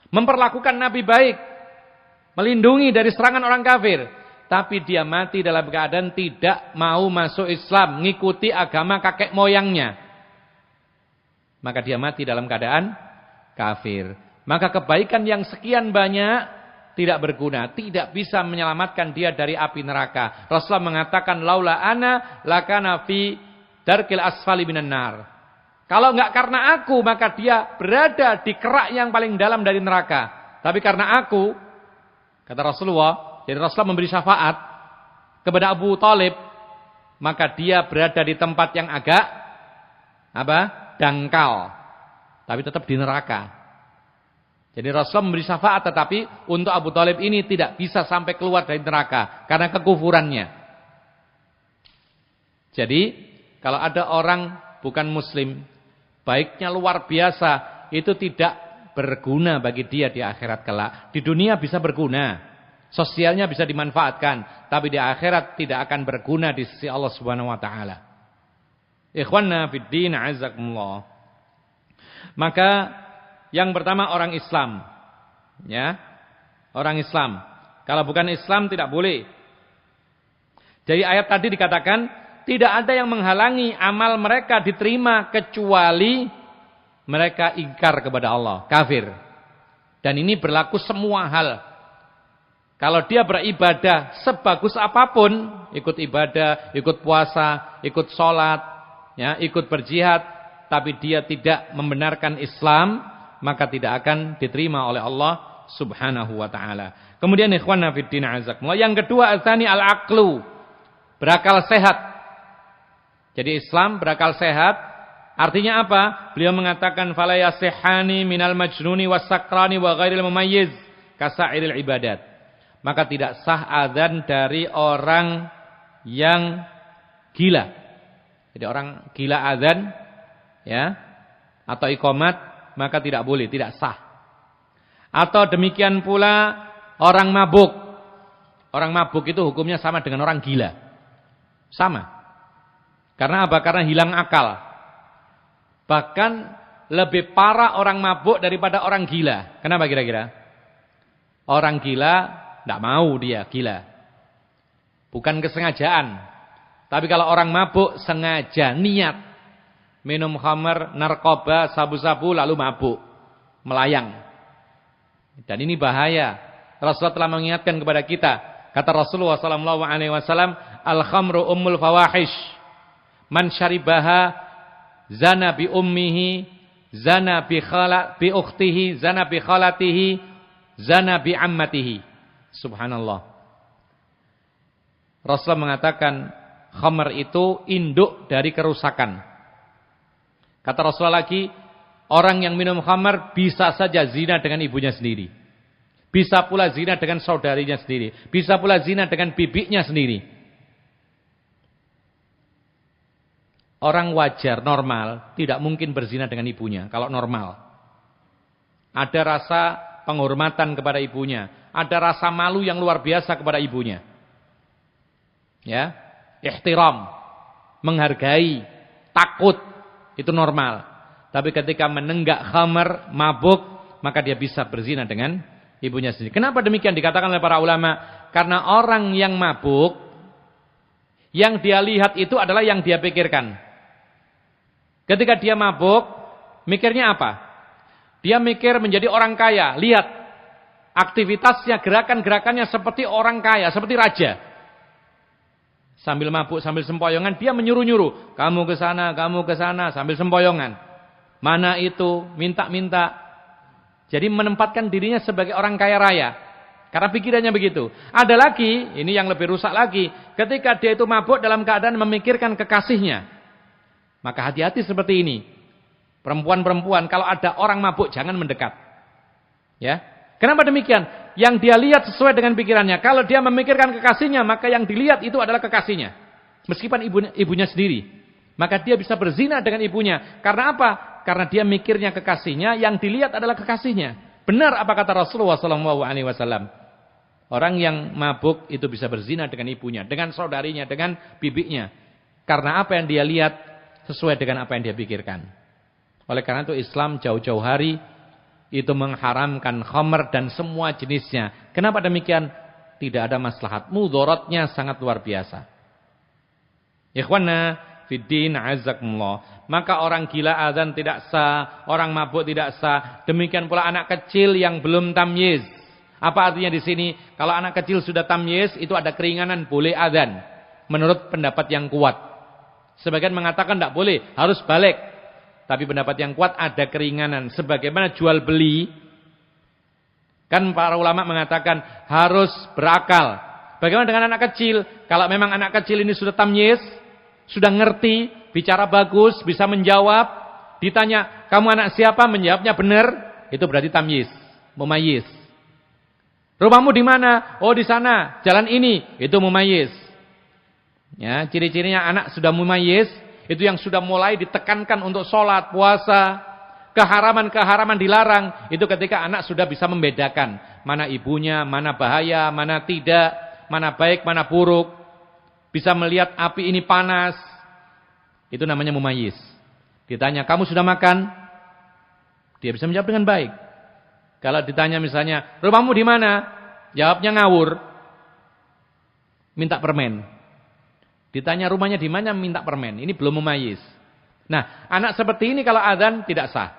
Memperlakukan Nabi baik. Melindungi dari serangan orang kafir. Tapi dia mati dalam keadaan tidak mau masuk Islam. Mengikuti agama kakek moyangnya. Maka dia mati dalam keadaan kafir. Maka kebaikan yang sekian banyak tidak berguna. Tidak bisa menyelamatkan dia dari api neraka. Rasulullah mengatakan, "Laula ana lakana fi darkil asfali minan nar." Kalau enggak karena aku, maka dia berada di kerak yang paling dalam dari neraka. Tapi karena aku, kata Rasulullah, jadi Rasulullah memberi syafaat kepada Abu Thalib, maka dia berada di tempat yang agak dangkal, tapi tetap di neraka. Jadi Rasulullah memberi syafaat, tetapi untuk Abu Thalib ini tidak bisa sampai keluar dari neraka karena kekufurannya. Jadi kalau ada orang bukan muslim, baiknya luar biasa, itu tidak berguna bagi dia di akhirat kelak. Di dunia bisa berguna, sosialnya bisa dimanfaatkan, tapi di akhirat tidak akan berguna di sisi Allah Subhanahu wa taala. Ikhwanna fid din, azakumullah. Maka yang pertama orang Islam, ya. Orang Islam. Kalau bukan Islam tidak boleh. Jadi ayat tadi dikatakan tidak ada yang menghalangi amal mereka diterima kecuali mereka ingkar kepada Allah, kafir. Dan ini berlaku semua hal. Kalau dia beribadah sebagus apapun, ikut ibadah, ikut puasa, ikut sholat, ya, ikut berjihad, tapi dia tidak membenarkan Islam, maka tidak akan diterima oleh Allah Subhanahu wa taala. Kemudian ikhwanna fid din azakumullah, yang kedua al-tsani al-aqlu, berakal sehat. Jadi Islam berakal sehat, artinya apa? Beliau mengatakan fala yasihani minal majnuni wasakrani wa ghairil mumayyiz kasairil ibadat. Maka tidak sah azan dari orang yang gila. Jadi orang gila azan, ya, atau iqamat, maka tidak boleh, tidak sah. Atau demikian pula orang mabuk. Orang mabuk itu hukumnya sama dengan orang gila. Sama. Karena apa? Karena hilang akal. Bahkan lebih parah orang mabuk daripada orang gila. Kenapa kira-kira? Orang gila tidak mau dia gila. Bukan kesengajaan. Tapi kalau orang mabuk sengaja, niat. Minum khamar, narkoba, sabu-sabu lalu mabuk. Melayang. Dan ini bahaya. Rasulullah telah mengingatkan kepada kita. Kata Rasulullah SAW, al-khamru ummul fawahish. Man syaribaha zana bi ummihi, zana bi ukhtihi, zana bi khalatihi, zana bi ammatihi. Subhanallah. Rasulullah mengatakan khamr itu induk dari kerusakan. Kata Rasulullah lagi, orang yang minum khamr bisa saja zina dengan ibunya sendiri. Bisa pula zina dengan saudarinya sendiri. Bisa pula zina dengan bibinya sendiri. Orang wajar, normal, tidak mungkin berzina dengan ibunya, kalau normal. Ada rasa penghormatan kepada ibunya. Ada rasa malu yang luar biasa kepada ibunya. Ya, ihtiram, menghargai, takut, itu normal. Tapi ketika menenggak khamar, mabuk, maka dia bisa berzina dengan ibunya sendiri. Kenapa demikian dikatakan oleh para ulama? Karena orang yang mabuk, yang dia lihat itu adalah yang dia pikirkan. Ketika dia mabuk, mikirnya apa? Dia mikir menjadi orang kaya. Lihat, aktivitasnya, gerakan-gerakannya seperti orang kaya, seperti raja. Sambil mabuk, sambil sempoyongan, dia menyuruh-nyuruh. Kamu ke sana, sambil sempoyongan. Mana itu, minta-minta. Jadi menempatkan dirinya sebagai orang kaya raya. Karena pikirannya begitu. Ada lagi, ini yang lebih rusak lagi. Ketika dia itu mabuk dalam keadaan memikirkan kekasihnya. Maka hati-hati seperti ini. Perempuan-perempuan, kalau ada orang mabuk, jangan mendekat. Ya, kenapa demikian? Yang dia lihat sesuai dengan pikirannya. Kalau dia memikirkan kekasihnya, maka yang dilihat itu adalah kekasihnya. Meskipun ibunya sendiri. Maka dia bisa berzina dengan ibunya. Karena apa? Karena dia mikirnya kekasihnya, yang dilihat adalah kekasihnya. Benar apa kata Rasulullah SAW? Orang yang mabuk itu bisa berzina dengan ibunya, dengan saudarinya, dengan bibinya. Karena apa yang dia lihat sesuai dengan apa yang dia pikirkan. Oleh karena itu Islam jauh-jauh hari itu mengharamkan khamr dan semua jenisnya. Kenapa demikian? Tidak ada maslahat. Mudaratnya sangat luar biasa. Ikhwana fiddin azakumullah. Maka orang gila azan tidak sah, orang mabuk tidak sah. Demikian pula anak kecil yang belum tamyiz. Apa artinya di sini? Kalau anak kecil sudah tamyiz, itu ada keringanan boleh azan. Menurut pendapat yang kuat. Sebagian mengatakan tidak boleh, harus balik. Tapi pendapat yang kuat ada keringanan. Sebagaimana jual beli. Kan para ulama mengatakan harus berakal. Bagaimana dengan anak kecil? Kalau memang anak kecil ini sudah tamyiz, sudah ngerti, bicara bagus, bisa menjawab. Ditanya, kamu anak siapa? Menjawabnya benar. Itu berarti tamyiz, mumayyiz. Rumahmu di mana? Oh di sana, jalan ini. Itu mumayyiz. Ya, ciri-cirinya anak sudah mumayyiz, itu yang sudah mulai ditekankan untuk sholat, puasa, keharaman-keharaman dilarang, itu ketika anak sudah bisa membedakan mana ibunya, mana bahaya, mana tidak, mana baik, mana buruk, bisa melihat api ini panas, itu namanya mumayyiz. Ditanya, kamu sudah makan? Dia bisa menjawab dengan baik. Kalau ditanya misalnya, rumahmu di mana? Jawabnya ngawur, minta permen. Ditanya rumahnya di mana, minta permen. Ini belum mumayyiz. Nah, anak seperti ini kalau adzan tidak sah.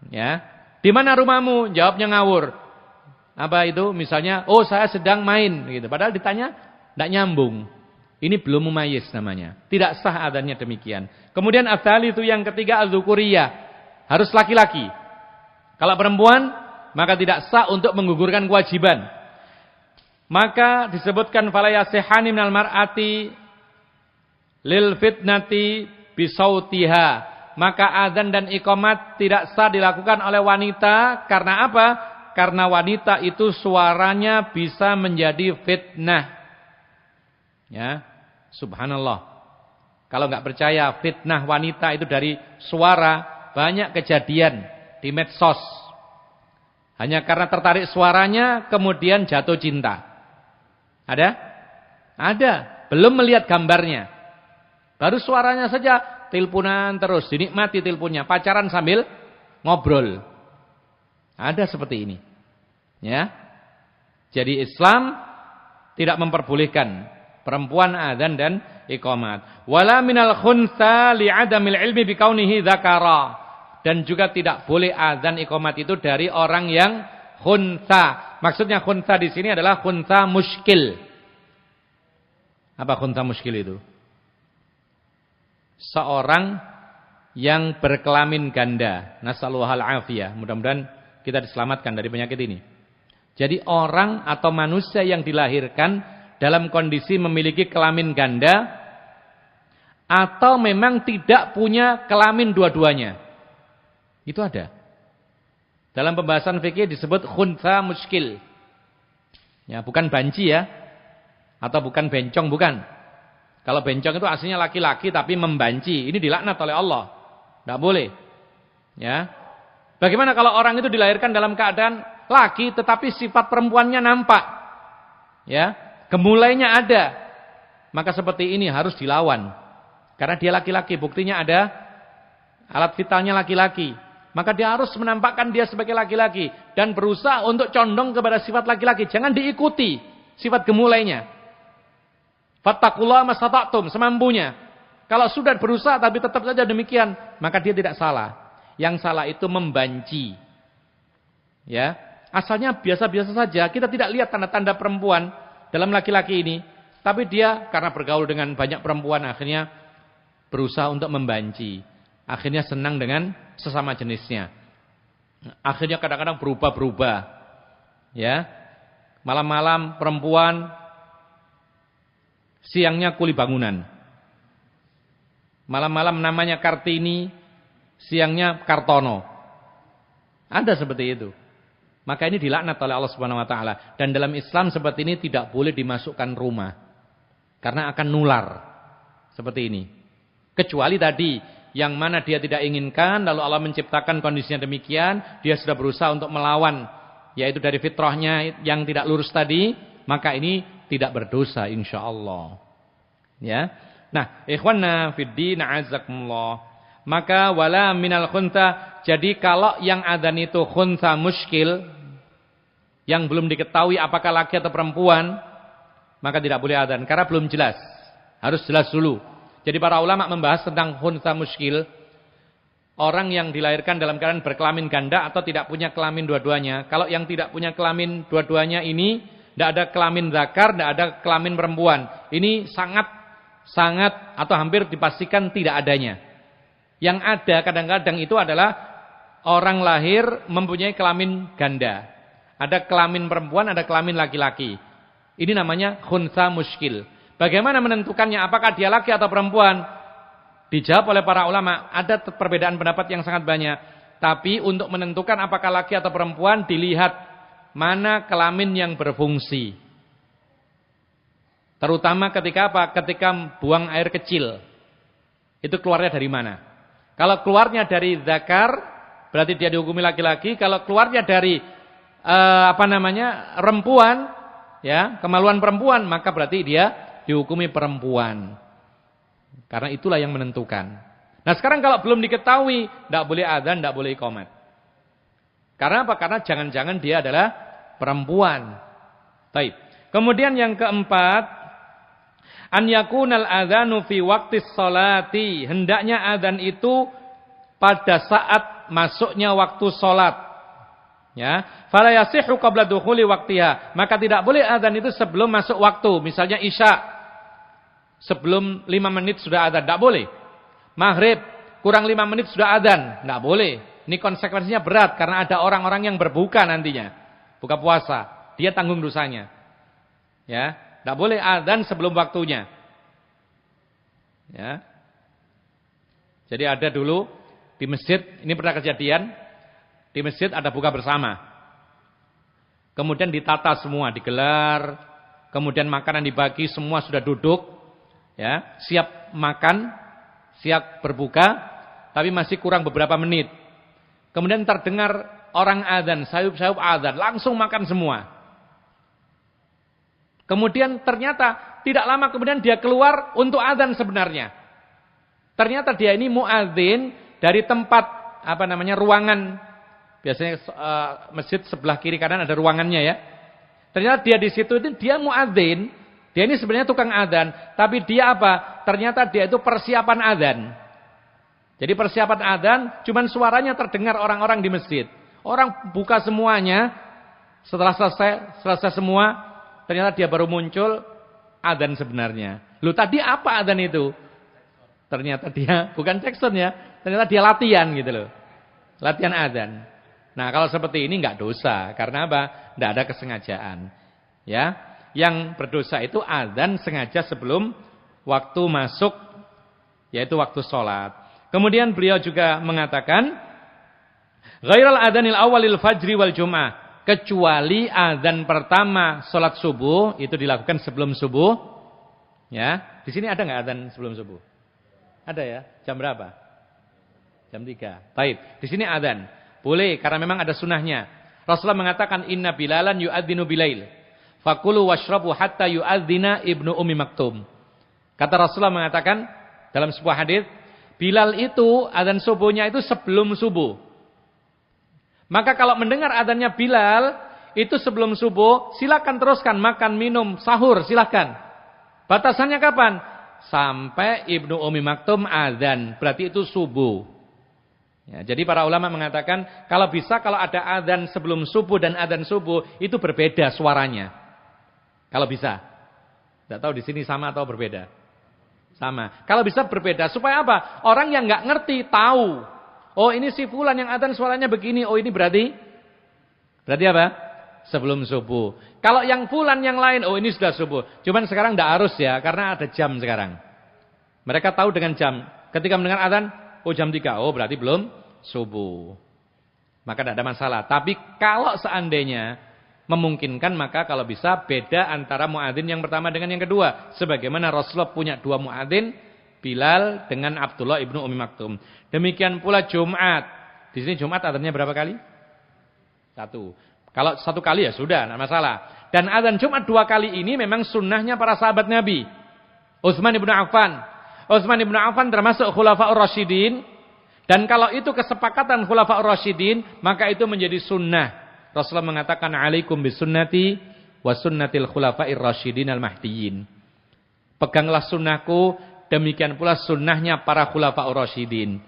Ya. Di mana rumahmu? Jawabnya ngawur. Apa itu? Misalnya, oh saya sedang main gitu. Padahal ditanya tidak nyambung. Ini belum mumayyiz namanya. Tidak sah adzannya demikian. Kemudian adzali itu yang ketiga az-dzukuriyah. Harus laki-laki. Kalau perempuan, maka tidak sah untuk menggugurkan kewajiban. Maka disebutkan fala yasihani minal mar'ati lil fitnati bisautiha. Maka adzan dan iqamat tidak sah dilakukan oleh wanita. Karena apa? Karena wanita itu suaranya bisa menjadi fitnah. Ya, subhanallah. Kalau nggak percaya fitnah wanita itu dari suara, banyak kejadian di medsos. Hanya karena tertarik suaranya kemudian jatuh cinta. Ada? Ada. Belum melihat gambarnya. Baru suaranya saja, teleponan terus, dinikmati teleponnya, pacaran sambil ngobrol. Ada seperti ini. Ya. Jadi Islam tidak memperbolehkan perempuan adzan dan iqamat. Wala minal khunsa li'adamil ilmi bikaunihi dzakara. Dan juga tidak boleh adzan iqamat itu dari orang yang khunsa. Maksudnya khunsa di sini adalah khunsa muskil. Apa khunsa muskil itu? Seorang yang berkelamin ganda. Nasalluhal afiyah. Mudah-mudahan kita diselamatkan dari penyakit ini. Jadi orang atau manusia yang dilahirkan dalam kondisi memiliki kelamin ganda atau memang tidak punya kelamin dua-duanya. Itu ada. Dalam pembahasan fikih disebut khunsa muskil. Ya, bukan banci ya. Atau bukan bencong, bukan. Kalau bencong itu aslinya laki-laki tapi membanci. Ini dilaknat oleh Allah. Tidak boleh. Ya. Bagaimana kalau orang itu dilahirkan dalam keadaan laki tetapi sifat perempuannya nampak? Ya. Gemulainya ada. Maka seperti ini harus dilawan. Karena dia laki-laki. Buktinya ada alat vitalnya laki-laki. Maka dia harus menampakkan dia sebagai laki-laki. Dan berusaha untuk condong kepada sifat laki-laki. Jangan diikuti sifat gemulainya. Fattaqullaha mastata'tum, semampunya. Kalau sudah berusaha tapi tetap saja demikian, maka dia tidak salah. Yang salah itu membanci. Ya, asalnya biasa-biasa saja, kita tidak lihat tanda-tanda perempuan dalam laki-laki ini, tapi dia karena bergaul dengan banyak perempuan akhirnya berusaha untuk membanci. Akhirnya senang dengan sesama jenisnya. Akhirnya kadang-kadang berubah-berubah. Ya. Malam-malam perempuan, siangnya kuli bangunan. Malam-malam namanya Kartini, siangnya Kartono. Ada seperti itu. Maka ini dilaknat oleh Allah Subhanahu wa taala. Dan dalam Islam seperti ini tidak boleh dimasukkan rumah. Karena akan nular. Seperti ini. Kecuali tadi yang mana dia tidak inginkan, lalu Allah menciptakan kondisinya demikian, dia sudah berusaha untuk melawan, yaitu dari fitrahnya yang tidak lurus tadi, maka ini tidak berdosa insyaallah. Ya. Nah, ikhwanna fiddin a'azzakumullah. Maka wala minal khuntha, jadi kalau yang adzan itu khuntha muskil, yang belum diketahui apakah laki atau perempuan, maka tidak boleh adzan karena belum jelas. Harus jelas dulu. Jadi para ulama membahas tentang khuntha muskil, orang yang dilahirkan dalam keadaan berkelamin ganda atau tidak punya kelamin dua-duanya. Kalau yang tidak punya kelamin dua-duanya ini, tidak ada kelamin zakar, tidak ada kelamin perempuan. Ini sangat atau hampir dipastikan tidak adanya. Yang ada kadang-kadang itu adalah orang lahir mempunyai kelamin ganda. Ada kelamin perempuan, ada kelamin laki-laki. Ini namanya khuntha muskil. Bagaimana menentukannya apakah dia laki atau perempuan? Dijawab oleh para ulama, ada perbedaan pendapat yang sangat banyak. Tapi untuk menentukan apakah laki atau perempuan dilihat mana kelamin yang berfungsi. Terutama ketika apa? Ketika buang air kecil. Itu keluarnya dari mana? Kalau keluarnya dari zakar, berarti dia dihukumi laki-laki. Kalau keluarnya dari rempuan, ya, kemaluan perempuan, maka berarti dia dihukumi perempuan. Karena itulah yang menentukan. Nah, sekarang kalau belum diketahui, tidak boleh adzan, tidak boleh iqamat. Karena apa? Karena jangan-jangan dia adalah perempuan. Baik. Kemudian yang keempat, an yakunal adzanu fi waqtis sholati. Hendaknya adzan itu pada saat masuknya waktu salat. Ya, fala yasihu qabla dukhuli waqtiha. Maka tidak boleh adzan itu sebelum masuk waktu. Misalnya Isya. Sebelum 5 menit sudah adzan, tidak boleh. Maghrib kurang 5 menit sudah adzan, tidak boleh. Ini konsekuensinya berat karena ada orang-orang yang berbuka nantinya. Buka puasa, dia tanggung dosanya. Ya. Tidak boleh adzan sebelum waktunya. Ya. Jadi ada dulu di masjid, ini pernah kejadian, di masjid ada buka bersama. Kemudian ditata semua, digelar, kemudian makanan dibagi, semua sudah duduk, ya, siap makan, siap berbuka, tapi masih kurang beberapa menit. Kemudian terdengar orang adzan, sayup-sayup adzan, langsung makan semua. Kemudian ternyata tidak lama kemudian dia keluar untuk adzan sebenarnya. Ternyata dia ini muadzin dari tempat ruangan. Biasanya masjid sebelah kiri kanan ada ruangannya ya. Ternyata dia di situ itu dia muadzin. Dia ini sebenarnya tukang adzan, tapi dia apa? Ternyata dia itu persiapan adzan. Jadi persiapan adzan, cuman suaranya terdengar orang-orang di masjid. Orang buka semuanya. Setelah selesai semua, ternyata dia baru muncul adzan sebenarnya. Loh tadi apa adzan itu? Ternyata dia bukan cekson ya. Ternyata dia latihan gitu loh. Latihan adzan. Nah kalau seperti ini nggak dosa. Karena apa? Nggak ada kesengajaan. Ya. Yang berdosa itu adzan sengaja sebelum waktu masuk. Yaitu waktu sholat. Kemudian beliau juga mengatakan. Ghairal adzanil awalil fajri wal jum'ah. Kecuali adzan pertama sholat subuh itu dilakukan sebelum subuh, ya. Di sini ada nggak adzan sebelum subuh? Ada ya. Jam berapa? Jam 3. Baik. Di sini adzan boleh karena memang ada sunahnya. Rasulullah mengatakan inna bilalan yu'adzinu bilail, fakulu washrabu hatta yu'adzina ibnu ummi maktum. Kata Rasulullah mengatakan dalam sebuah hadis, Bilal itu adzan subuhnya itu sebelum subuh. Maka kalau mendengar adzannya Bilal, itu sebelum subuh, silakan teruskan makan, minum, sahur, silakan. Batasannya kapan? Sampai Ibnu Ummi Maktum adzan, berarti itu subuh. Ya, jadi para ulama mengatakan kalau ada adzan sebelum subuh dan adzan subuh itu berbeda suaranya. Kalau bisa. Tidak tahu di sini sama atau berbeda. Sama. Kalau bisa berbeda supaya apa? Orang yang nggak ngerti tahu. Oh, ini si fulan yang adzan suaranya begini. Oh, ini berarti apa? Sebelum subuh. Kalau yang fulan yang lain, oh ini sudah subuh. Cuman sekarang tidak harus ya, karena ada jam sekarang. Mereka tahu dengan jam. Ketika mendengar adzan, oh jam 3, oh berarti belum subuh. Maka tidak ada masalah. Tapi kalau seandainya memungkinkan, maka kalau bisa beda antara muadzin yang pertama dengan yang kedua. Sebagaimana Rasulullah punya 2 muadzin, Bilal dengan Abdullah ibnu Ummi Maktum. Demikian pula Jumat. Di sini Jumat adzannya berapa kali? 1. Kalau 1 kali ya sudah, tidak masalah. Dan adzan Jumat 2 kali ini memang sunnahnya para sahabat Nabi. Utsman ibnu Affan. Utsman ibnu Affan termasuk Khulafaur Rasyidin. Dan kalau itu kesepakatan Khulafaur Rasyidin, maka itu menjadi sunnah. Rasulullah mengatakan, alaikum bisunnati wa sunnatil khulafair rasyidin al-mahdiyyin. Peganglah sunnahku, demikian pula sunnahnya para Khulafaur Rasyidin.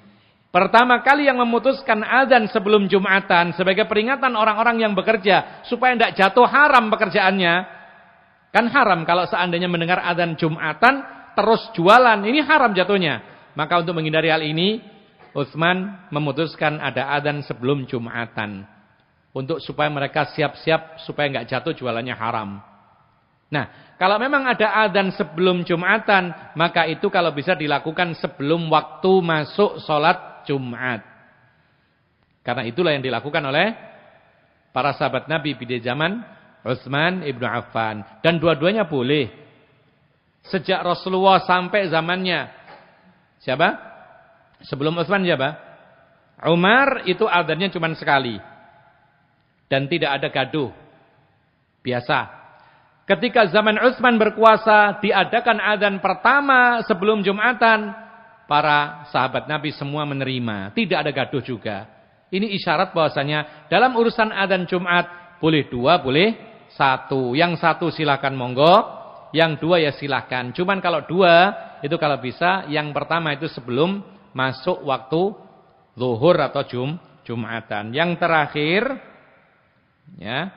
Pertama kali yang memutuskan adzan sebelum Jumatan sebagai peringatan orang-orang yang bekerja supaya tidak jatuh haram pekerjaannya. Kan haram kalau seandainya mendengar adzan Jumatan terus jualan, ini haram jatuhnya. Maka untuk menghindari hal ini, Utsman memutuskan ada adzan sebelum Jumatan untuk supaya mereka siap-siap supaya nggak jatuh jualannya haram. Nah, kalau memang ada adzan sebelum Jumatan, maka itu kalau bisa dilakukan sebelum waktu masuk sholat Jumat. Karena itulah yang dilakukan oleh para sahabat Nabi pada zaman Utsman ibnu Affan. Dan dua-duanya boleh. Sejak Rasulullah sampai zamannya siapa? Sebelum Utsman siapa? Umar itu adzannya cuma sekali. Dan tidak ada gaduh. Biasa. Ketika zaman Utsman berkuasa, diadakan adzan pertama sebelum Jumatan. Para sahabat Nabi semua menerima. Tidak ada gaduh juga. Ini isyarat bahwasanya dalam urusan adzan Jumat, boleh 2, boleh 1. Yang 1 silakan monggo. Yang 2 ya silakan. Cuman kalau 2, itu kalau bisa, yang pertama itu sebelum masuk waktu zuhur atau Jumatan. Yang terakhir, ya,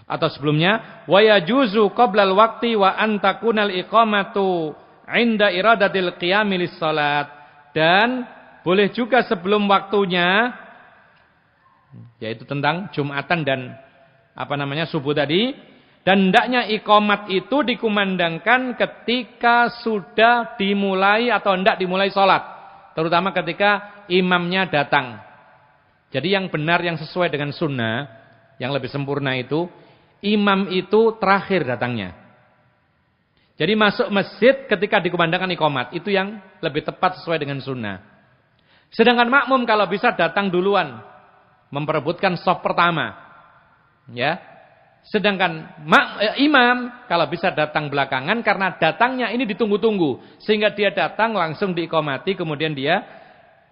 atau sebelumnya, wa yajuzu qoblal waqti wa antakunal iqamatu inda iradatil qiyami lis salat. Dan boleh juga sebelum waktunya, yaitu tentang Jumatan dan subuh tadi. Dan hendaknya iqamat itu dikumandangkan ketika sudah dimulai atau hendak dimulai salat, terutama ketika imamnya datang. Jadi yang benar, yang sesuai dengan sunnah, yang lebih sempurna itu, imam itu terakhir datangnya. Jadi masuk masjid ketika dikumandangkan iqamat. Itu yang lebih tepat sesuai dengan sunnah. Sedangkan makmum kalau bisa datang duluan. Memperebutkan shaf pertama. Ya. Sedangkan imam kalau bisa datang belakangan. Karena datangnya ini ditunggu-tunggu. Sehingga dia datang langsung diiqamati. Kemudian dia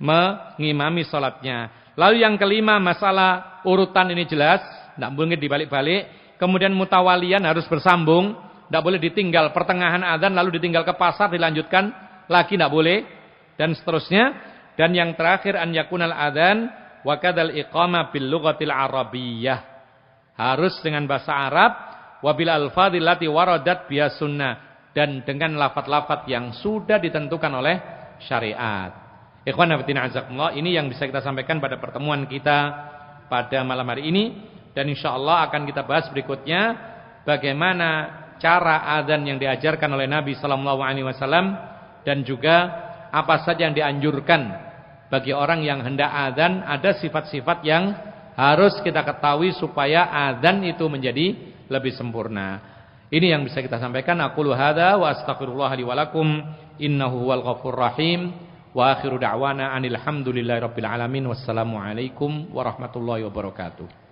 mengimami sholatnya. Lalu yang kelima, masalah urutan ini jelas. Tidak boleh dibalik-balik. Kemudian mutawalian harus bersambung. Tidak boleh ditinggal pertengahan adzan lalu ditinggal ke pasar dilanjutkan lagi, tidak boleh. Dan seterusnya. Dan yang terakhir, an yakunal adzan wa kadzal iqamah bil lughatil arabiyyah. Harus dengan bahasa Arab wa bil alfadhil lati waradat biha sunnah, dan dengan lafaz-lafaz yang sudah ditentukan oleh syariat. Ikhwan fillah azakumullah, ini yang bisa kita sampaikan pada pertemuan kita pada malam hari ini. Dan insyaallah akan kita bahas berikutnya bagaimana cara adzan yang diajarkan oleh Nabi sallallahu alaihi wasallam, dan juga apa saja yang dianjurkan bagi orang yang hendak adzan. Ada sifat-sifat yang harus kita ketahui supaya adzan itu menjadi lebih sempurna. Ini yang bisa kita sampaikan. Aqulu hadza wa astaghfirullah li wa lakum innahu huwal ghafurur rahim. Wa akhiru da'wana anil hamdulillahi rabbil alamin. Wassalamu alaikum warahmatullahi wabarakatuh.